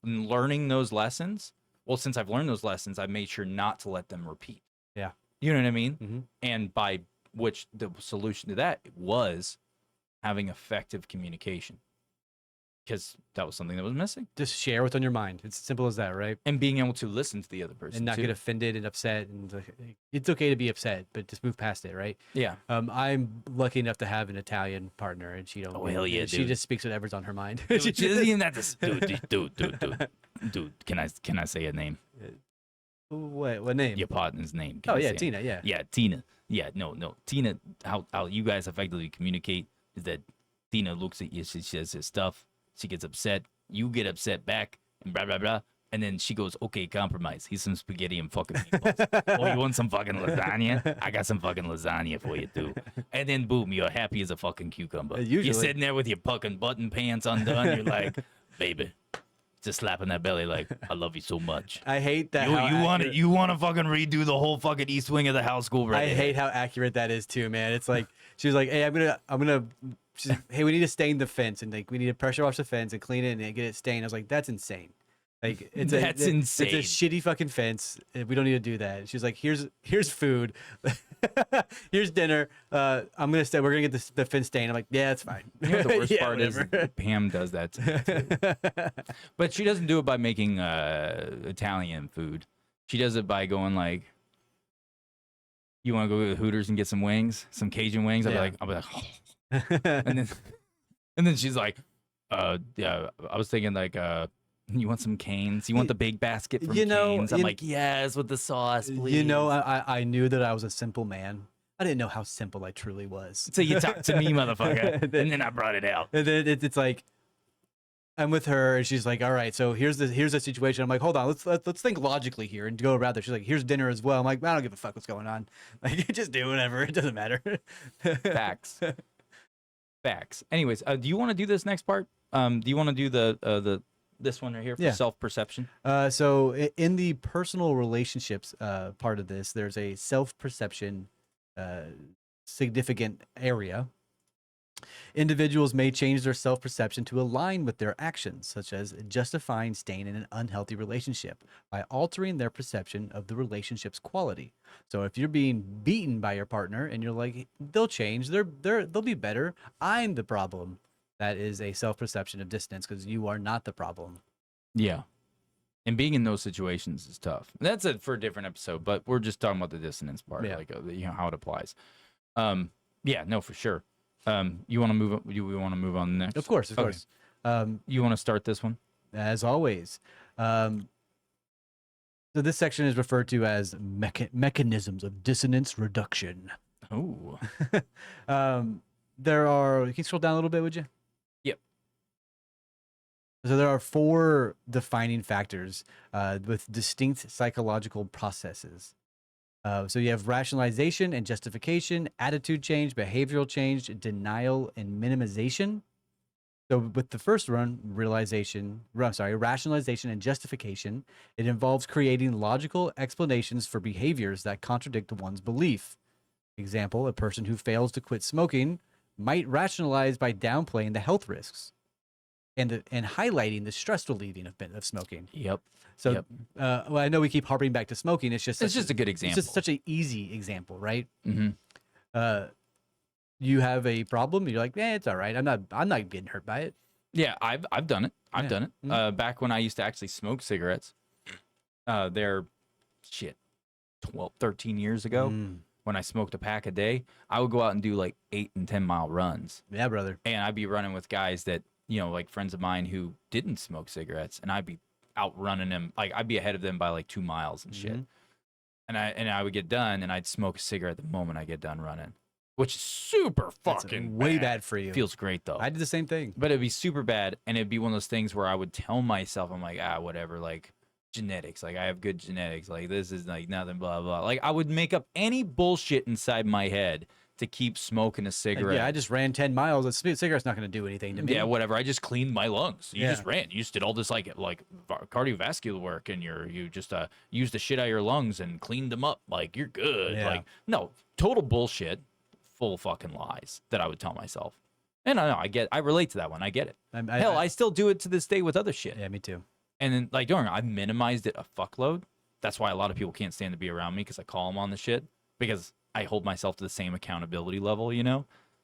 learning those lessons. Well, since I've learned those lessons, I've made sure not to let them repeat. Yeah. You know what I mean? Mhm. And by which the solution to that was having effective communication, because that was something that was missing. Just share what's on your mind. It's as simple as that, right? And being able to listen to the other person And not too. get offended and upset. And it's okay to be upset, but just move past it, right? Yeah. I'm lucky enough to have an Italian partner, and she don't. Oh, hell yeah, She dude. just speaks whatever's on her mind. Dude, she doesn't even have to. Dude, can I say a name? What name? Your partner's name. Oh Can I yeah, say it? Tina. Yeah. Yeah, Tina. Yeah, no. Tina, how you guys effectively communicate is that Tina looks at you, she says her stuff, she gets upset, you get upset back, and blah, blah, blah. And then she goes, okay, compromise. Here's some spaghetti and fucking meatballs. Oh, you want some fucking lasagna? I got some fucking lasagna for you, too. And then, boom, you're happy as a fucking cucumber. Usually. You're sitting there with your fucking button pants undone. You're like, baby, just slapping that belly like, I love you so much. I hate that. You want to fucking redo the whole fucking east wing of the house school right I there. hate how accurate that is too, man. It's like she was like, "Hey, I'm gonna." She's like, "Hey, we need to stain the fence, and like we need to pressure wash the fence and clean it and get it stained." I was like, "That's insane." Like That's insane. It's a shitty fucking fence. We don't need to do that. She's like, "Here's food, here's dinner. We're gonna get the fence stained." I'm like, "Yeah, that's fine." You know what the worst Yeah, part whatever. is Pam does that to me too. But she doesn't do it by making Italian food. She does it by going like, you want to go to Hooters and get some wings, some Cajun wings? I'll be like, and then she's like, yeah, I was thinking like, you want some canes? You want the big basket from Canes? I'm like, yes, with the sauce, please. You know, I knew that I was a simple man. I didn't know how simple I truly was. So you talk to me, motherfucker, and then I brought it out. And then it's like I'm with her, and she's like, "All right, so here's the situation." I'm like, "Hold on, let's think logically here and go around there." She's like, "Here's dinner as well." I'm like, "I don't give a fuck what's going on. Like, just do whatever. It doesn't matter." Facts. Facts. Anyways, do you want to do this next part? Do you want to do the this one right here for Yeah. self-perception? So in the personal relationships part of this, there's a self-perception significant area. Individuals may change their self-perception to align with their actions, such as justifying staying in an unhealthy relationship by altering their perception of the relationship's quality. So if you're being beaten by your partner and you're like, they'll change, they'll be better, I'm the problem. That is a self-perception of dissonance because you are not the problem. Yeah. And being in those situations is tough. That's it for a different episode, but we're just talking about the dissonance part, Yeah. like how it applies. Yeah, no, for sure. You want to move? Do we want to move on next? Of course. Okay. You want to start this one? As always. So this section is referred to as mechanisms of dissonance reduction. Oh, There are, you can scroll down a little bit, would you? Yep. So there are 4 defining factors with distinct psychological processes. So you have rationalization and justification, attitude change, behavioral change, denial, and minimization. So with the first one, rationalization and justification, it involves creating logical explanations for behaviors that contradict one's belief. Example, a person who fails to quit smoking might rationalize by downplaying the health risks and highlighting the stress relieving of smoking. Yep. So, Yep. Well, I know we keep harping back to smoking. It's just It's just a good It's example. just such an easy example, right? Mm-hmm. You have a problem. You're like, it's all right. I'm not getting hurt by it. Yeah, I've done it. I've Yeah. done it. Mhm. Back when I used to actually smoke cigarettes, they're 12, 13 years ago. Mm. When I smoked a pack a day, I would go out and do like 8 and 10 mile runs. Yeah, brother. And I'd be running with guys that, like friends of mine who didn't smoke cigarettes, and I'd be outrunning them. Like I'd be ahead of them by like 2 miles and shit. Mhm. And I would get done and I'd smoke a cigarette the moment I get done running, which is super That's fucking way bad for you. Feels great though. I did the same thing. But it'd be super bad, and it'd be one of those things where I would tell myself, I'm like, whatever, like genetics, like I have good genetics, like this is like nothing, blah blah. Like I would make up any bullshit inside my head to keep smoking a cigarette. Yeah, I just ran 10 miles. A cigarette's not going to do anything to me. Yeah, whatever. I just cleaned my lungs. You Yeah. just ran. You just did all this like cardiovascular work, and you just used the shit out of your lungs and cleaned them up. Like you're good. Yeah. Like no, total bullshit, full fucking lies that I would tell myself. And I know I relate to that one. I get it. Hell, I still do it to this day with other shit. Yeah, me too. And then like don't worry, I've minimized it a fuckload. That's why a lot of people can't stand to be around me because I call them on the shit because I hold myself to the same accountability level,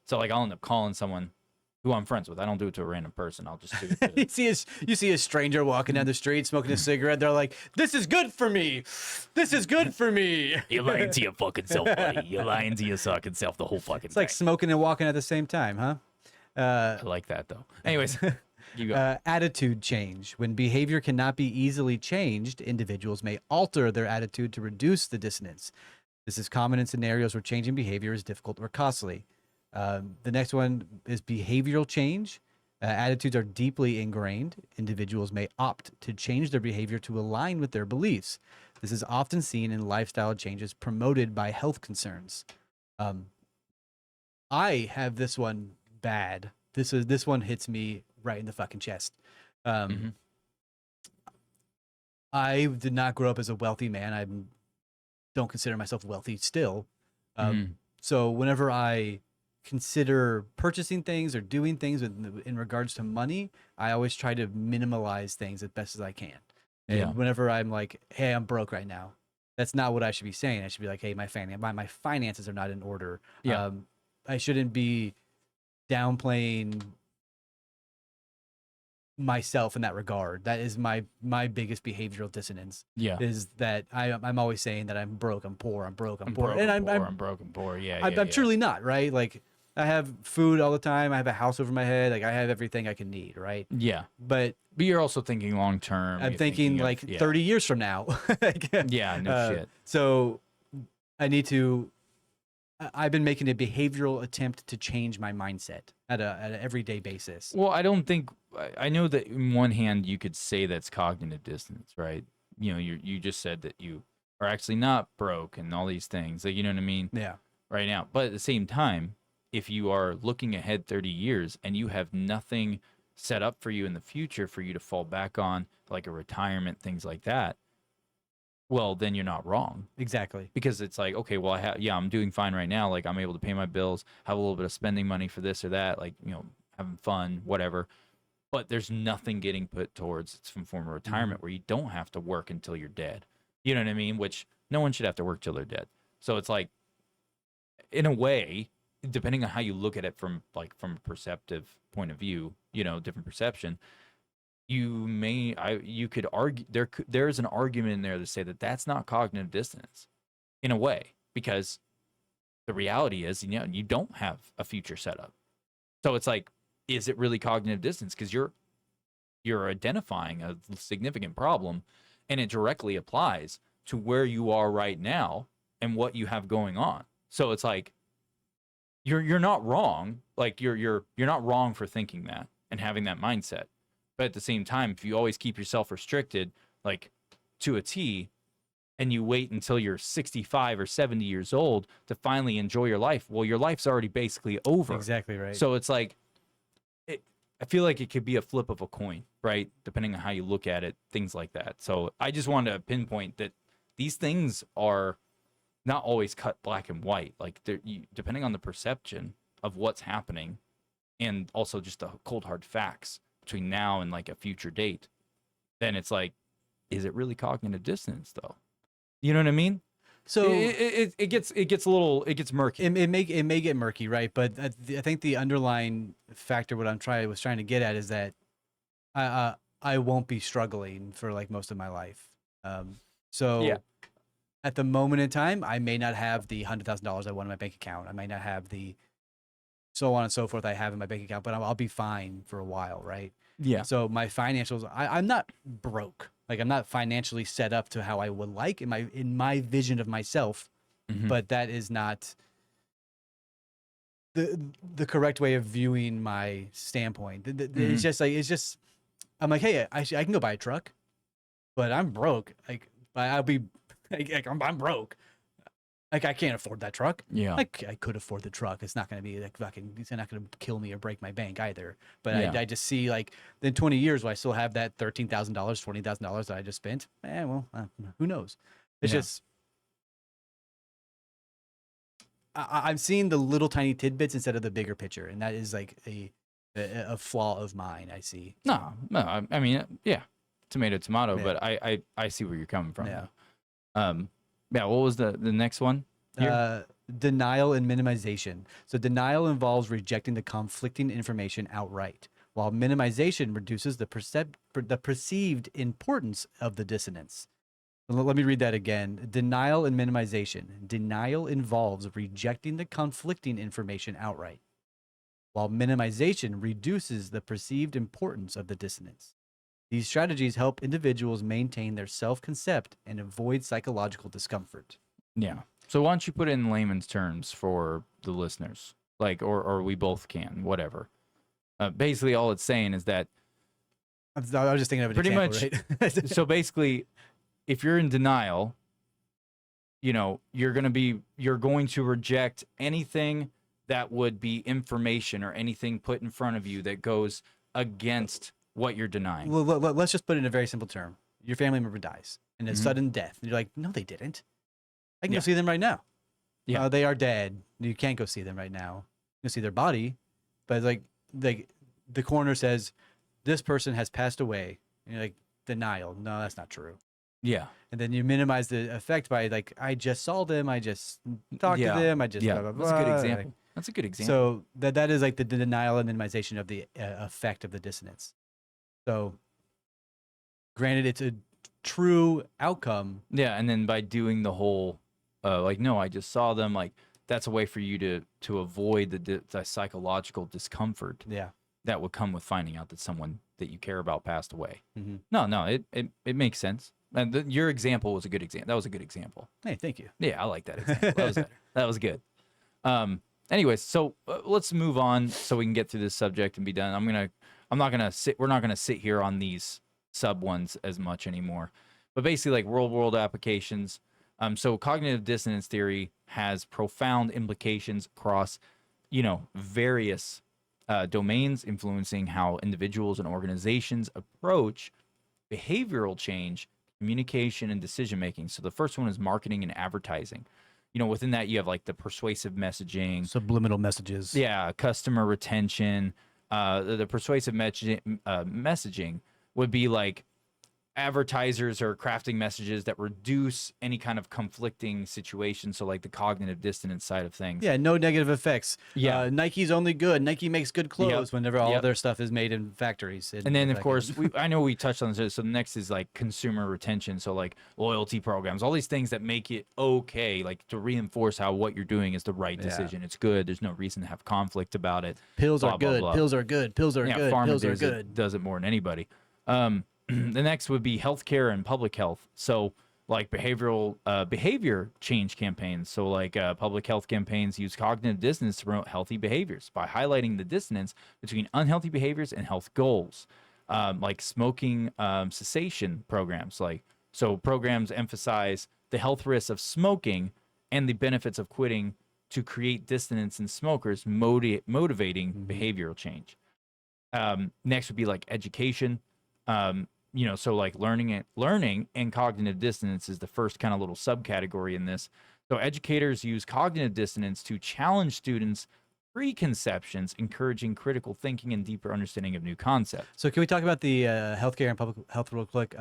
So like I'll end up calling someone who I'm friends with. I don't do it to a random person. I'll just do it to You see a stranger walking down the street smoking a cigarette. They're like, "This is good for me. This is good for me." You're lying to your fucking self, buddy. You're lying to your fucking self the whole fucking It's like smoking and walking at the same time, huh? I like that though. Anyways, you go. Attitude change. When behavior cannot be easily changed, individuals may alter their attitude to reduce the dissonance. This is common in scenarios where changing behavior is difficult or costly. The next one is behavioral change. Attitudes are deeply ingrained. Individuals may opt to change their behavior to align with their beliefs. This is often seen in lifestyle changes promoted by health concerns. I have this one bad. This one hits me right in the fucking chest. I did not grow up as a wealthy man. I don't consider myself wealthy still. So whenever I consider purchasing things or doing things in regards to money, I always try to minimalize things as best as I can. And Yeah. whenever I'm like, "Hey, I'm broke right now," that's not what I should be saying. I should be like, "Hey, my finances are not in order." Yeah. I shouldn't be downplaying myself in that regard. That is my biggest behavioral dissonance. Yeah. Is that I'm always saying that I'm broke, I'm poor, I'm broke, I'm poor, broke, and I'm I'm broke, I'm poor. Yeah, I'm truly not, right? Like I have food all the time. I have a house over my head. Like I have everything I can need, right? Yeah. But But you're also thinking long term. I'm thinking like 30 years from now. Like, Yeah, no shit. So I need to. I've been making a behavioral attempt to change my mindset at an everyday basis. Well, I don't think I know that in one hand you could say that's cognitive dissonance, right? You just said that you are actually not broke and all these things. Like, you know what I mean? Yeah. Right now. But at the same time, if you are looking ahead 30 years and you have nothing set up for you in the future for you to fall back on, like a retirement, things like that, well, then you're not wrong. Exactly. Because it's like, okay, well, I'm doing fine right now. Like, I'm able to pay my bills, have a little bit of spending money for this or that, like, having fun, whatever. But there's nothing getting put towards some form of retirement where you don't have to work until you're dead. You know what I mean? Which no one should have to work till they're dead. So it's like, in a way, depending on how you look at it from a perceptive point of view, different perception, you could argue there's an argument in there to say that that's not cognitive dissonance in a way, because the reality is, you don't have a future setup. So it's like, is it really cognitive dissonance? Because you're identifying a significant problem, and it directly applies to where you are right now and what you have going on. So it's like, you're not wrong. Like you're not wrong for thinking that and having that mindset. But at the same time, if you always keep yourself restricted, like to a T, and you wait until you're 65 or 70 years old to finally enjoy your life, well, your life's already basically over. Exactly right. So it's like, I feel like it could be a flip of a coin, right? Depending on how you look at it, things like that. So I just wanted to pinpoint that these things are not always cut black and white. Like, depending on the perception of what's happening, and also just the cold hard facts between now and like a future date, then it's like, is it really cognitive dissonance though? You know what I mean? So it gets murky. it may get murky, right? But I think the underlying factor, what was trying to get at, is that I won't be struggling for like most of my life. So Yeah. at the moment in time, I may not have the $100,000 I want in my bank account. I might not have the so on and so forth I have in my bank account, but I'll be fine for a while, right? Yeah. So my financials, I'm not broke. Like, I'm not financially set up to how I would like in my vision of myself, Mhm. but that is not the correct way of viewing my standpoint. It's just I'm like, hey, I can go buy a truck, but I'm broke. Like, I'll be like, I'm broke. Like, I can't afford that truck. Yeah. Like, I could afford the truck. It's not going to be like fucking, it's not going to kill me or break my bank either. But Yeah. I just see, like, in 20 years, will I still have that $13,000, $20,000 that I just spent? Well, who knows? It's Yeah. just, I'm seeing the little tiny tidbits instead of the bigger picture. And that is like a flaw of mine, I see. No, I mean, yeah, tomato, Yeah. but I see where you're coming from. Yeah. Yeah. What was the next one? Here? Denial and minimization. So denial involves rejecting the conflicting information outright, while minimization reduces the perceived importance of the dissonance. Let me read that again. Denial and minimization. Denial involves rejecting the conflicting information outright, while minimization reduces the perceived importance of the dissonance. These strategies help individuals maintain their self-concept and avoid psychological discomfort. Yeah. So why don't you put it in layman's terms for the listeners, like, or we both can, whatever. Basically, all it's saying is that I was just thinking of an Pretty example, right? so basically, if you're in denial, you know, you're going to reject anything that would be information or anything put in front of you that goes against what you're denying. Well, let's just put it in a very simple term. Your family member dies in a Mhm. sudden death. And you're like, no, they didn't. I can Yeah. go see them right now. Yeah. They are dead. You can't go see them right now. You can see their body, but like the coroner says, this person has passed away. And you're like, denial. No, that's not true. Yeah. And then you minimize the effect by like, I just saw them. I just talked Yeah. to them. I just Yeah. blah, blah, That's a good blah. example. That's a good example. So that is like the denial and minimization of the effect of the dissonance. So granted, it's a true outcome. Yeah, and then by doing the whole, like, no, I just saw them, like, that's a way for you to avoid the psychological discomfort Yeah. that would come with finding out that someone that you care about passed away. Mhm. No, it makes sense. And your example was a good example. That was a good example. Hey, thank you. Yeah, I like that example. That was better. That was good. Anyways, so let's move on so we can get through this subject and be done. We're not gonna sit here on these sub ones as much anymore. But basically, like, real world applications. So cognitive dissonance theory has profound implications across, various domains, influencing how individuals and organizations approach behavioral change, communication, and decision making. So the first one is marketing and advertising. Within that, you have like the persuasive messaging, Subliminal messages. yeah, customer retention. The persuasive messaging would be like advertisers are crafting messages that reduce any kind of conflicting situation. So like the cognitive dissonance side of things. Yeah, no negative effects. Yeah. Nike's only good. Nike makes good clothes whenever all Yep. their stuff is made in factories. And then, of that course, kind I know we touched on this. So the next is like consumer retention. So like loyalty programs, all these things that make it okay, like to reinforce how what you're doing is the right Yeah. decision. It's good. There's no reason to have conflict about it. pills blah, are blah, good. blah. Pills are good. Pills are Yeah, good. pharma Pills are does good. does it more than anybody. The next would be healthcare and public health. So like behavior change campaigns. So like public health campaigns use cognitive dissonance to promote healthy behaviors by highlighting the dissonance between unhealthy behaviors and health goals. Like smoking cessation programs. So programs emphasize the health risks of smoking and the benefits of quitting to create dissonance in smokers, motivating behavioral change. Next would be like education. So like learning and cognitive dissonance is the first kind of little subcategory in this. So educators use cognitive dissonance to challenge students' preconceptions, encouraging critical thinking and deeper understanding of new concepts. So can we talk about the healthcare and public health real quick?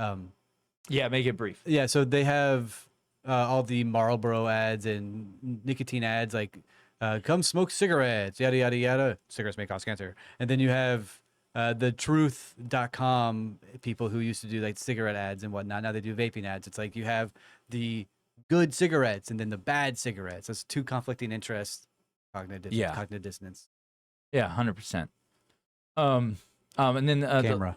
Yeah, make it brief. Yeah, so they have all the Marlboro ads and nicotine ads, like come smoke cigarettes, yada, yada, yada. Cigarettes may cause cancer. And then you have the truth.com people who used to do like cigarette ads and whatnot. Now they do vaping ads. It's like you have the good cigarettes and then the bad cigarettes. That's two conflicting interests, cognitive dissonance. Yeah, 100%. And then Camera.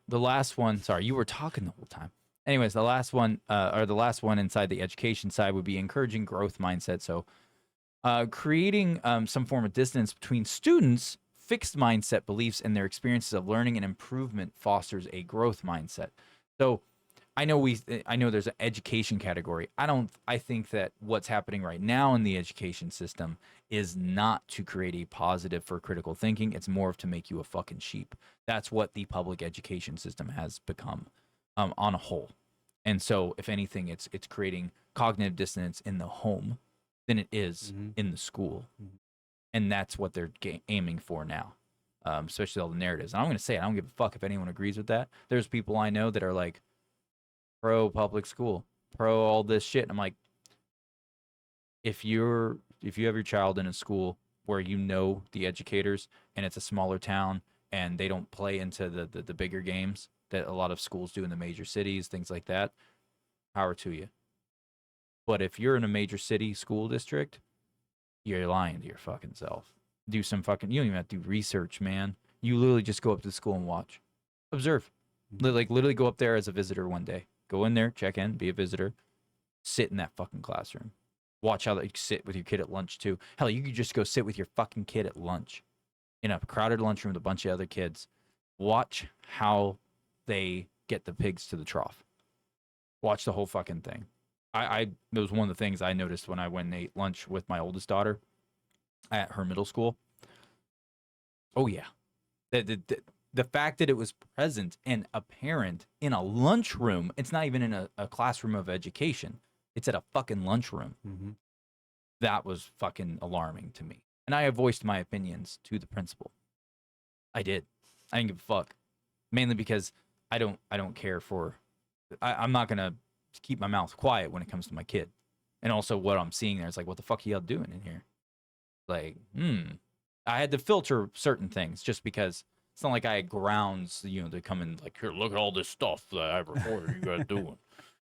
The last one. Sorry, you were talking the whole time. Anyways, the last one inside the education side would be encouraging growth mindset. So, creating some form of distance between students' fixed mindset beliefs and their experiences of learning and improvement fosters a growth mindset. So, I know there's an education category. I think that what's happening right now in the education system is not to create a positive for critical thinking. It's more of to make you a fucking sheep. That's what the public education system has become on a whole. And so if anything, it's creating cognitive dissonance in the home than it is in the school. And that's what they're aiming for now, especially all the narratives. And I'm going to say it, I don't give a fuck if anyone agrees with that. There's people I know that are like, pro public school, pro all this shit. And I'm like, if you have your child in a school where you know the educators and it's a smaller town and they don't play into the bigger games that a lot of schools do in the major cities, things like that, power to you. But if you're in a major city school district, you're lying to your fucking self. You don't even have to do research, man. You literally just go up to the school and watch. Observe. Like literally go up there as a visitor one day. Go in there, check in, be a visitor, sit in that fucking classroom. Watch how they sit with your kid at lunch too. Hell, you could just go sit with your fucking kid at lunch in a crowded lunchroom with a bunch of other kids. Watch how they get the pigs to the trough. Watch the whole fucking thing. That was one of the things I noticed when I went and ate lunch with my oldest daughter at her middle school. Oh yeah. The fact that it was present and apparent in a lunchroom, it's not even in a classroom of education. It's at a fucking lunchroom. That was fucking alarming to me. And I have voiced my opinions to the principal. I did. I didn't give a fuck. Mainly because I don't care for... I'm not going to keep my mouth quiet when it comes to my kid. And also what I'm seeing there is like, what the fuck are y'all doing in here? Like, I had to filter certain things just because... It's not like I had grounds, to come in like, here, look at all this stuff that I reported you guys doing.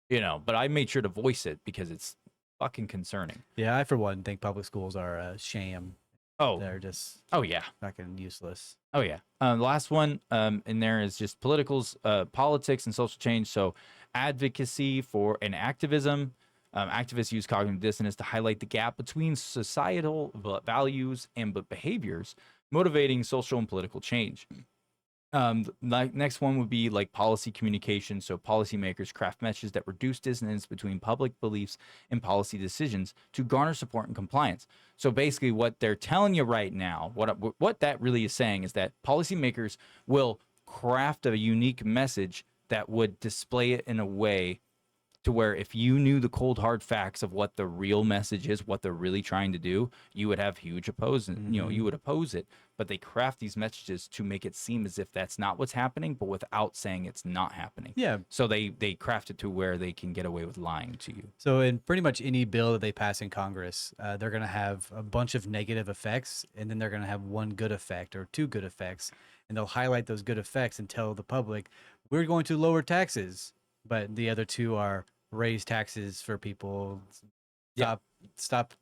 But I made sure to voice it because it's fucking concerning. Yeah, I, for one, think public schools are a sham. Oh. They're just yeah. fucking useless. Oh, yeah. The last one in there is just politics and social change. So advocacy for and activism. Activists use cognitive dissonance to highlight the gap between societal values and behaviors, motivating social and political change. Next one would be like policy communication. So policymakers craft messages that reduce dissonance between public beliefs and policy decisions to garner support and compliance. So basically what they're telling you right now, what that really is saying is that policymakers will craft a unique message that would display it in a way to where if you knew the cold hard facts of what the real message is, what they're really trying to do, you would have huge opposing, you would oppose it. But they craft these messages to make it seem as if that's not what's happening, but without saying it's not happening. Yeah. So they craft it to where they can get away with lying to you. So in pretty much any bill that they pass in Congress, they're going to have a bunch of negative effects, and then they're going to have one good effect or two good effects, and they'll highlight those good effects and tell the public, we're going to lower taxes. But the other two are raise taxes for people, stop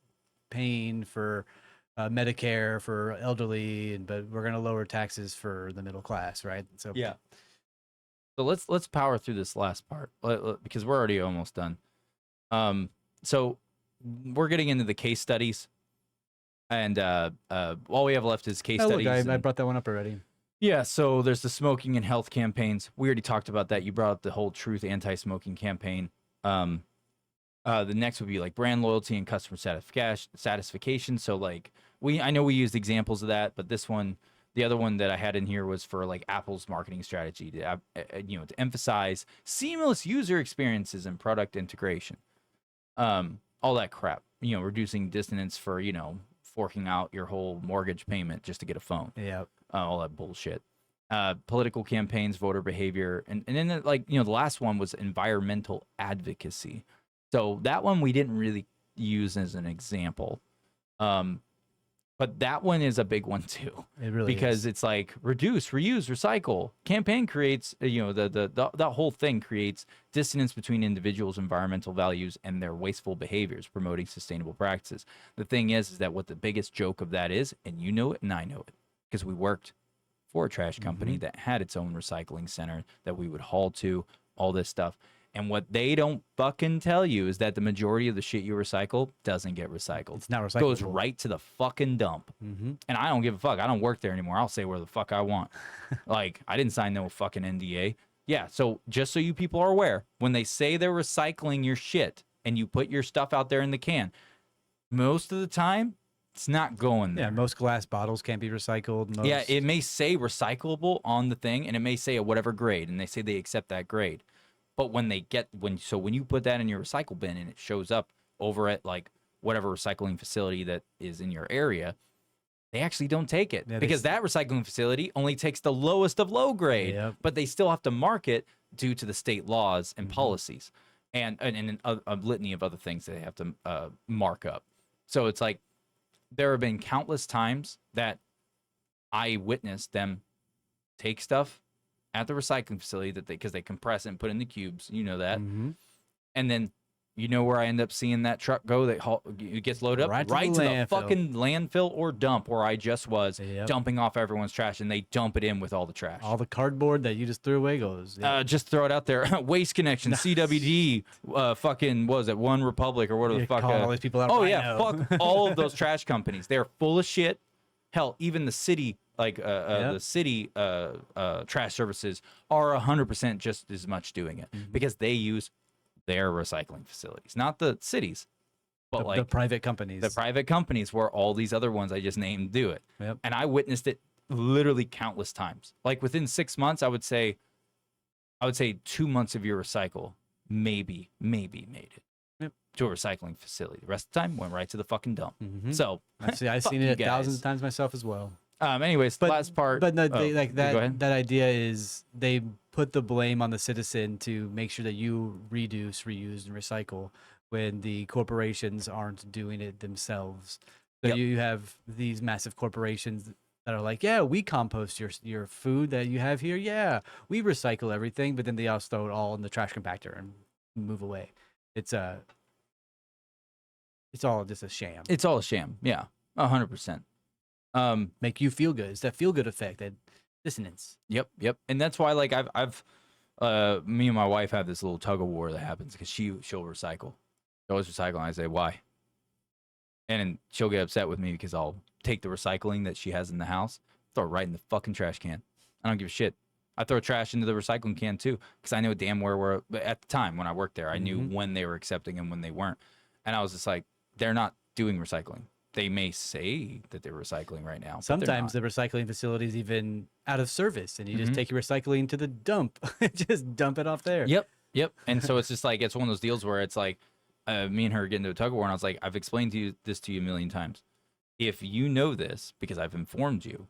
paying for Medicare for elderly, but we're going to lower taxes for the middle class, right? So yeah. So let's power through this last part because we're already almost done. So we're getting into the case studies, and all we have left is case studies. Look, I brought that one up already. Yeah, so there's the smoking and health campaigns. We already talked about that. You brought up the whole truth anti-smoking campaign. The next would be like brand loyalty and customer satisfaction. So like I know we used examples of that, but this one, the other one that I had in here was for like Apple's marketing strategy to to emphasize seamless user experiences and product integration. All that crap. Reducing dissonance for forking out your whole mortgage payment just to get a phone. Yeah. All that bullshit. Political campaigns, voter behavior, and then the last one was environmental advocacy. So that one we didn't really use as an example. But that one is a big one too. It really because is. it's like reduce, reuse, recycle. Campaign creates that whole thing creates dissonance between individuals' environmental values and their wasteful behaviors, promoting sustainable practices. The thing is that what the biggest joke of that is, and you know it and I know it, because we worked for a trash company that had its own recycling center that we would haul to, all this stuff. And what they don't fucking tell you is that the majority of the shit you recycle doesn't get recycled. It's not recyclable. Goes right to the fucking dump. And I don't give a fuck. I don't work there anymore. I'll say where the fuck I want. Like, I didn't sign no fucking NDA. Yeah, so just so you people are aware, when they say they're recycling your shit and you put your stuff out there in the can, most of the time, it's not going there. Yeah, most glass bottles can't be recycled. Yeah, it may say recyclable on the thing, and it may say a whatever grade, and they say they accept that grade. But when you put that in your recycle bin and it shows up over at like whatever recycling facility that is in your area, they actually don't take it because that recycling facility only takes the lowest of low grade, but they still have to mark it due to the state laws and policies and a litany of other things that they have to mark up. So it's like there have been countless times that I witnessed them take stuff at the recycling facility because they compress it and put it in the cubes, that, and then where I end up seeing that truck go, it gets loaded up right to the fucking landfill or dump where I just was dumping off everyone's trash, and they dump it in with all the trash. All the cardboard that you just threw away goes. Just throw it out there. Waste Connection, CWD, fucking, what was it, One Republic, or what the fuck? All these people out. Oh yeah, fuck all of those trash companies. They're full of shit. Hell, even the city. The city trash services are 100% just as much doing it because they use their recycling facilities, not the cities, but the private companies. The private companies where all these other ones I just named do it. Yep. And I witnessed it literally countless times. Like within 6 months, I would say 2 months of your recycle maybe made it to a recycling facility. The rest of the time went right to the fucking dump. So I've seen it thousands of times myself as well. Anyways, last part. But no, go ahead. that idea is they put the blame on the citizen to make sure that you reduce, reuse, and recycle when the corporations aren't doing it themselves. So you have these massive corporations that are like, yeah, we compost your food that you have here. Yeah, we recycle everything, but then they also throw it all in the trash compactor and move away. It's all just a sham. It's all a sham. Yeah, 100%. Make you feel good. It's that feel good effect, that dissonance. Yep. And that's why, like, I've me and my wife have this little tug of war that happens because she'll recycle. She always recycle, and I say why, and then she'll get upset with me because I'll take the recycling that she has in the house, throw it right in the fucking trash can. I don't give a shit. I throw trash into the recycling can too because I know damn where at the time when I worked there, I knew when they were accepting and when they weren't, and I was just like, they're not doing recycling. They may say that they're recycling right now. Sometimes the recycling facility is even out of service, and you just take your recycling to the dump. Just dump it off there. Yep. And so it's just like, it's one of those deals where it's like, me and her get into a tug of war, and I was like, I've explained this to you a million times. If you know this, because I've informed you,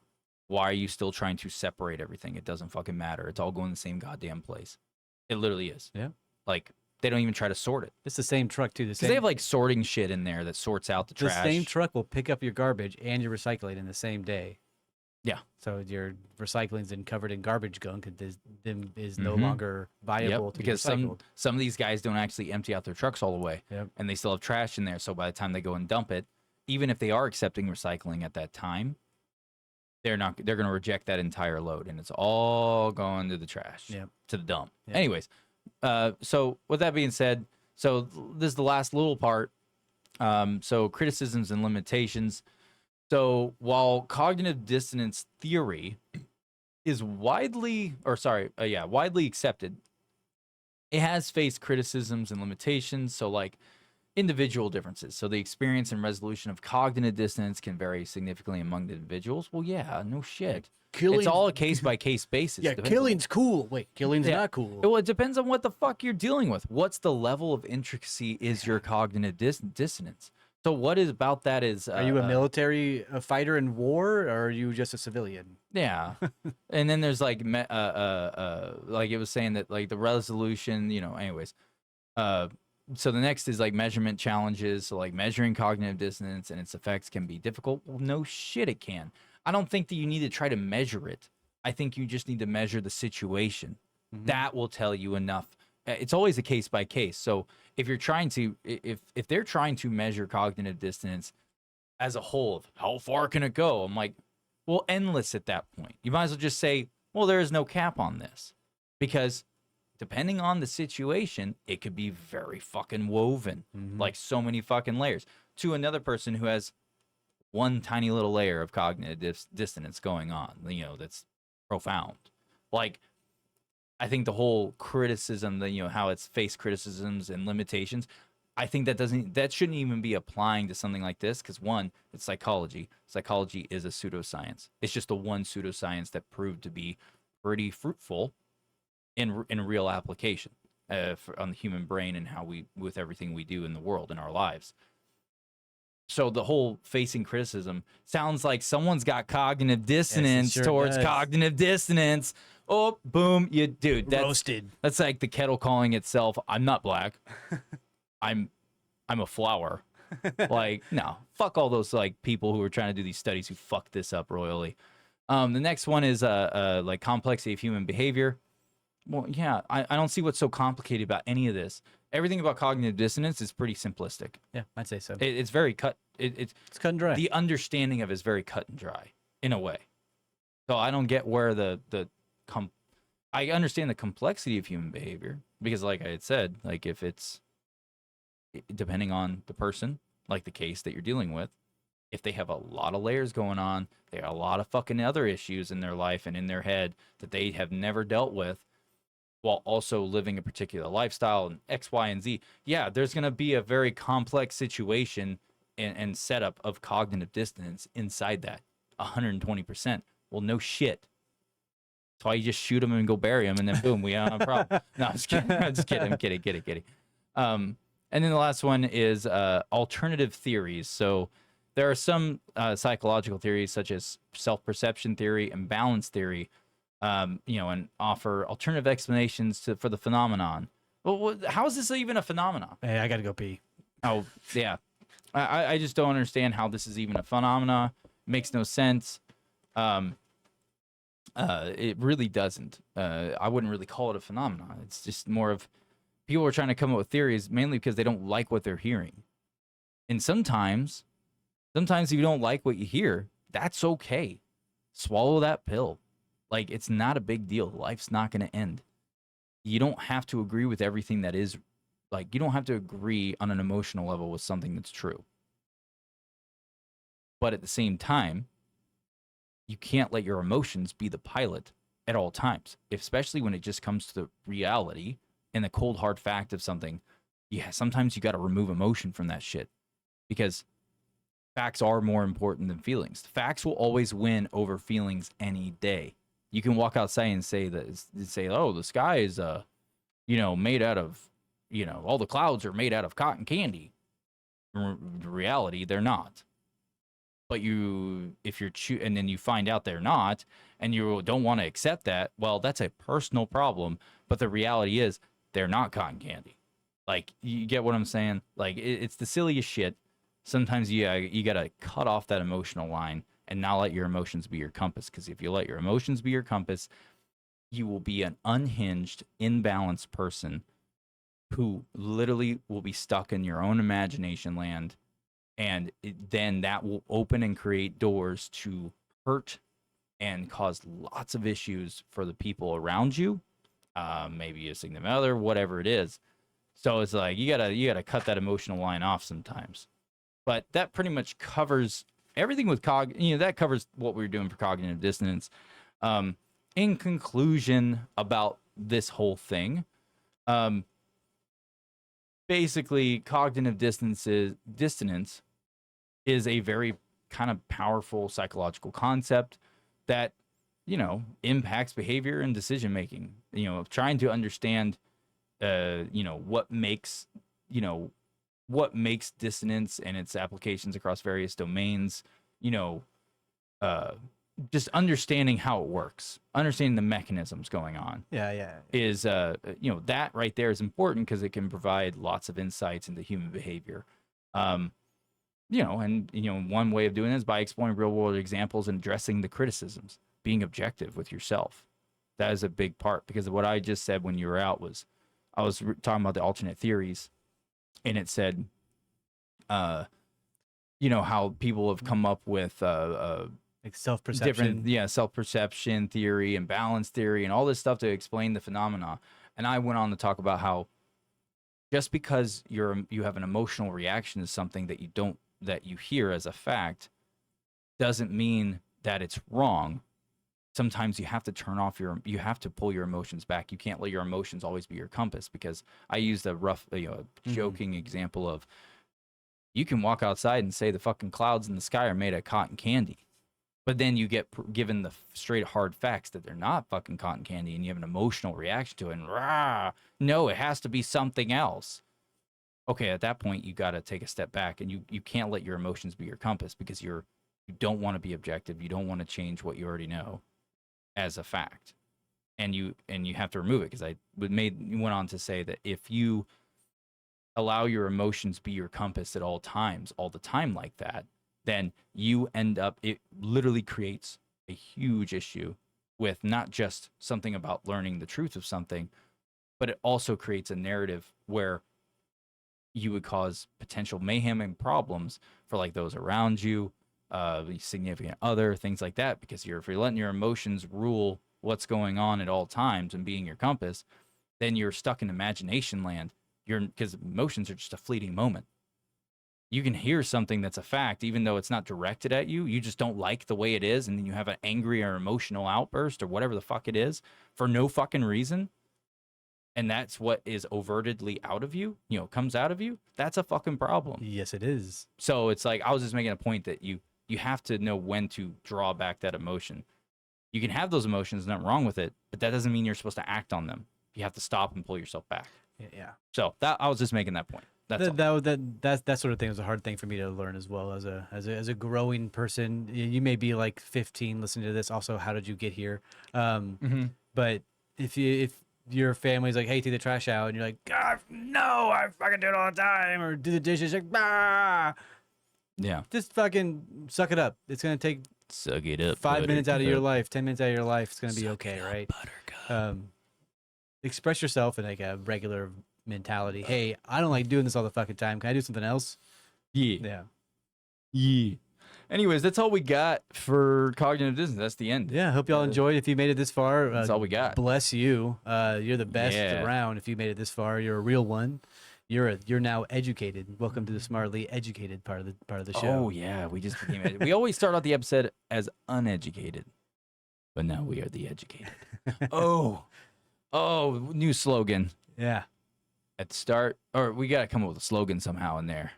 why are you still trying to separate everything? It doesn't fucking matter. It's all going to the same goddamn place. It literally is. Yeah. Like, they don't even try to sort it. It's the same truck too. Because they have like sorting shit in there that sorts out the trash. The same truck will pick up your garbage and your recycling in the same day. Yeah. So your recycling's then covered in garbage gunk. It is no longer viable to because be recycled. some of these guys don't actually empty out their trucks all the way. Yep. And they still have trash in there. So by the time they go and dump it, even if they are accepting recycling at that time, they're going to reject that entire load, and it's all going to the trash, to the dump. Yep. Anyways, so with that being said, so this is the last little part. So criticisms and limitations. So while cognitive dissonance theory is widely accepted, it has faced criticisms and limitations. So like individual differences. So the experience and resolution of cognitive dissonance can vary significantly among the individuals. Well, yeah, no shit. It's all a case by case basis. Yeah, Depends on- killing's cool. Wait, killing's Yeah. not cool. Well, it depends on what the fuck you're dealing with. What's the level of intricacy is your cognitive dissonance? So what is about that is Are you a military fighter in war, or are you just a civilian? yeah, and then there's like like it was saying that like the resolution, anyways. So the next is like measurement challenges. So like measuring cognitive dissonance and its effects can be difficult. Well, no shit, it can. I don't think that you need to try to measure it. I think you just need to measure the situation. That will tell you enough. It's always a case by case. So if you're trying to, if they're trying to measure cognitive dissonance as a whole, how far can it go? I'm like, well, endless at that point. You might as well just say, well, there is no cap on this, because depending on the situation, it could be very fucking woven, like so many fucking layers, to another person who has one tiny little layer of cognitive dissonance going on, that's profound. Like, I think the whole criticism, how it's faced criticisms and limitations, I think that shouldn't even be applying to something like this, because one, it's psychology. Psychology is a pseudoscience. It's just the one pseudoscience that proved to be pretty fruitful in real application on the human brain and how with everything we do in the world, in our lives. So the whole facing criticism sounds like someone's got cognitive dissonance towards cognitive dissonance. Oh, boom, dude, that's Roasted. That's like the kettle calling itself, I'm not black. I'm a flower. Like, no, fuck all those like people who are trying to do these studies who fucked this up royally. The next one is like complexity of human behavior. Well, yeah, I don't see what's so complicated about any of this. Everything about cognitive dissonance is pretty simplistic. Yeah, I'd say so. It's very it's cut and dry. The understanding of it is very cut and dry in a way. So I don't get where I understand the complexity of human behavior, because like I had said, like if it's depending on the person, like the case that you're dealing with, if they have a lot of layers going on, they have a lot of fucking other issues in their life and in their head that they have never dealt with, while also living a particular lifestyle and X, Y, and Z. Yeah, there's going to be a very complex situation and setup of cognitive dissonance inside that, 120%. Well, no shit. That's why you just shoot them and go bury them, and then boom, we have a problem. No, I'm just kidding. I'm just kidding. I'm kidding. And then the last one is alternative theories. So there are some psychological theories such as self-perception theory and balance theory, and offer alternative explanations for the phenomenon. Well, how is this even a phenomenon? Hey, I gotta go pee. Oh, yeah. I just don't understand how this is even a phenomena. Makes no sense. It really doesn't. I wouldn't really call it a phenomenon. It's just more of people are trying to come up with theories mainly because they don't like what they're hearing. And sometimes if you don't like what you hear, that's okay. Swallow that pill. Like, it's not a big deal. Life's not going to end. You don't have to agree with everything that is, like, you don't have to agree on an emotional level with something that's true. But at the same time, you can't let your emotions be the pilot at all times, especially when it just comes to the reality and the cold hard fact of something. Yeah, sometimes you got to remove emotion from that shit, because facts are more important than feelings. Facts will always win over feelings any day. You can walk outside and say, oh, the sky is, made out of, all the clouds are made out of cotton candy. In reality, they're not. But if you're and then you find out they're not, and you don't want to accept that, well, that's a personal problem. But the reality is, they're not cotton candy. Like, you get what I'm saying? Like, it's the silliest shit. Sometimes you gotta cut off that emotional line and not let your emotions be your compass. Because if you let your emotions be your compass, you will be an unhinged, imbalanced person who literally will be stuck in your own imagination land. And then that will open and create doors to hurt and cause lots of issues for the people around you, maybe a significant other, whatever it is. So it's like you gotta cut that emotional line off sometimes. But that pretty much covers everything with that covers what we're doing for cognitive dissonance. In conclusion about this whole thing, basically cognitive dissonance is a very kind of powerful psychological concept that, impacts behavior and decision making. Trying to understand, what makes, dissonance and its applications across various domains, uh, just understanding how it works, understanding the mechanisms going on Yeah. is, that right there is important because it can provide lots of insights into human behavior. One way of doing this is by exploring real world examples and addressing the criticisms, being objective with yourself. That is a big part, because what I just said when you were out was, I was talking about the alternate theories, and it said, how people have come up with, Like self-perception. different, self-perception theory and balance theory and all this stuff to explain the phenomena. And I went on to talk about how just because you have an emotional reaction to something that you hear as a fact doesn't mean that it's wrong. Sometimes you have to you have to pull your emotions back. You can't let your emotions always be your compass, because I used a rough, joking example of, you can walk outside and say the fucking clouds in the sky are made of cotton candy. But then you get given the straight hard facts that they're not fucking cotton candy, and you have an emotional reaction to it. And no, it has to be something else. Okay, at that point, you got to take a step back, and you can't let your emotions be your compass, because you don't want to be objective. You don't want to change what you already know as a fact, and you have to remove it. Because you went on to say that if you allow your emotions be your compass at all times, all the time like that, then you end up, it literally creates a huge issue with not just something about learning the truth of something, but it also creates a narrative where you would cause potential mayhem and problems for like those around you, significant other, things like that. Because if you're letting your emotions rule what's going on at all times and being your compass, then you're stuck in imagination land. Because emotions are just a fleeting moment. You can hear something that's a fact, even though it's not directed at you. You just don't like the way it is, and then you have an angry or emotional outburst or whatever the fuck it is for no fucking reason. And that's what is overtly out of you, comes out of you. That's a fucking problem. Yes, it is. So it's like, I was just making a point that you have to know when to draw back that emotion. You can have those emotions, nothing wrong with it, but that doesn't mean you're supposed to act on them. You have to stop and pull yourself back. Yeah. So I was just making that point. That's all. That sort of thing was a hard thing for me to learn as well, as a growing person. You may be like 15 listening to this. Also, how did you get here? But if your family's like, hey, take the trash out, and you're like, God, no, I fucking do it all the time, or do the dishes, like, bah. Yeah. Just fucking suck it up. It's gonna take Suck it up. 5 minutes out of your buttercup. life, 10 minutes out of your life. It's gonna be Suck okay, it up, right? buttercup. Express yourself in like a regular mentality. Hey, I don't like doing this all the fucking time. Can I do something else? Yeah. Yeah. Anyways, that's all we got for cognitive dissonance. That's the end. Yeah. Hope y'all enjoyed. If you made it this far, That's all we got. bless you. You're the best Yeah. around. If you made it this far, you're a real one. You're now educated. Welcome to the smartly educated part of the show. Oh yeah, we just became. We always start out the episode as uneducated, but now we are the educated. Oh, new slogan Yeah. at the start, or we gotta come up with a slogan somehow in there.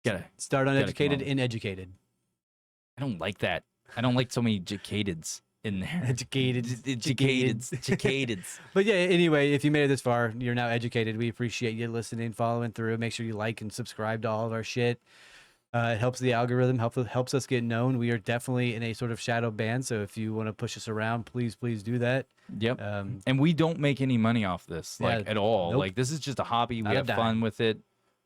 Gotta. Start come uneducated on. and educated. I don't like that. I don't like so many jacadeds in there. Educated. Jacadeds. But yeah, anyway, if you made it this far, you're now educated. We appreciate you listening, following through. Make sure you like and subscribe to all of our shit. It helps the algorithm, helps us get known. We are definitely in a sort of shadow band, so if you want to push us around, please do that. Yep. And we don't make any money off this, like Yeah, at all. nope. Like this is just a hobby. Not We a have dime. fun with it.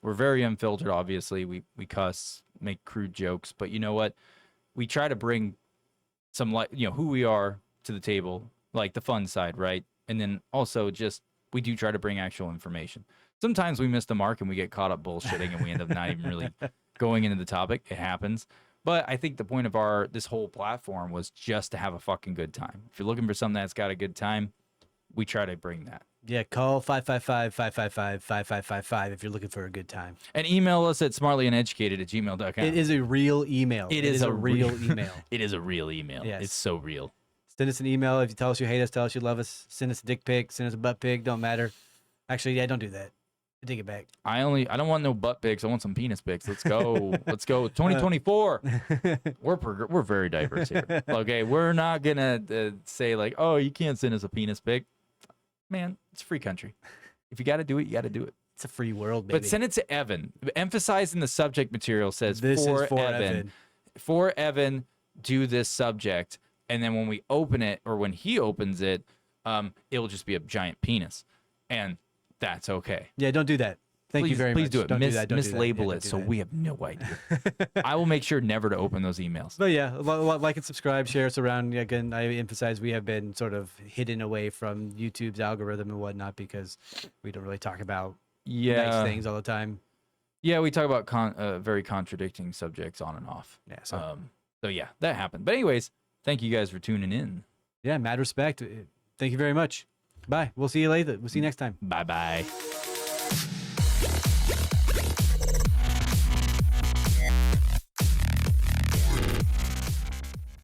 We're very unfiltered, obviously. We cuss, make crude jokes, but you know what? We try to bring some who we are to the table, like the fun side, right? And then also just we do try to bring actual information. Sometimes we miss the mark and we get caught up bullshitting and we end up not even really going into the topic. It happens. But I think the point of this whole platform was just to have a fucking good time. If you're looking for something that's got a good time, we try to bring that. Yeah, call 555-555-5555 if you're looking for a good time. And email us at smartlyandeducated@gmail.com. It is a real email. It is a a real email. It is a real email. Yes. It's so real. Send us an email if you tell us you hate us, tell us you love us. Send us a dick pic, send us a butt pic, don't matter. Actually, yeah, don't do that. Take it back. I don't want no butt pics. I want some penis pics. Let's go. Let's go. 2024. We're very diverse here. Okay, we're not gonna say like, oh, you can't send us a penis pic. Man, it's a free country. If you got to do it, you got to do it. It's a free world, baby. But send it to Evan. Emphasizing the subject material says This for, is for Evan. Evan. For Evan, do this subject, and then when we open it or when he opens it, it'll just be a giant penis, and that's okay. Yeah, don't do that. Thank you very please much. do it. Don't do that. Don't do that. Mislabel Yeah, it don't do so that. we have no idea. I will make sure never to open those emails. But yeah, like and subscribe, share us around. Again, I emphasize we have been sort of hidden away from YouTube's algorithm and whatnot because we don't really talk about nice things all the time. Yeah, we talk about very contradicting subjects on and off. Yeah, so So yeah, that happened. But anyways, thank you guys for tuning in. yeah, mad respect. Thank you very much. Bye. We'll see you later. We'll see you next time. Bye bye.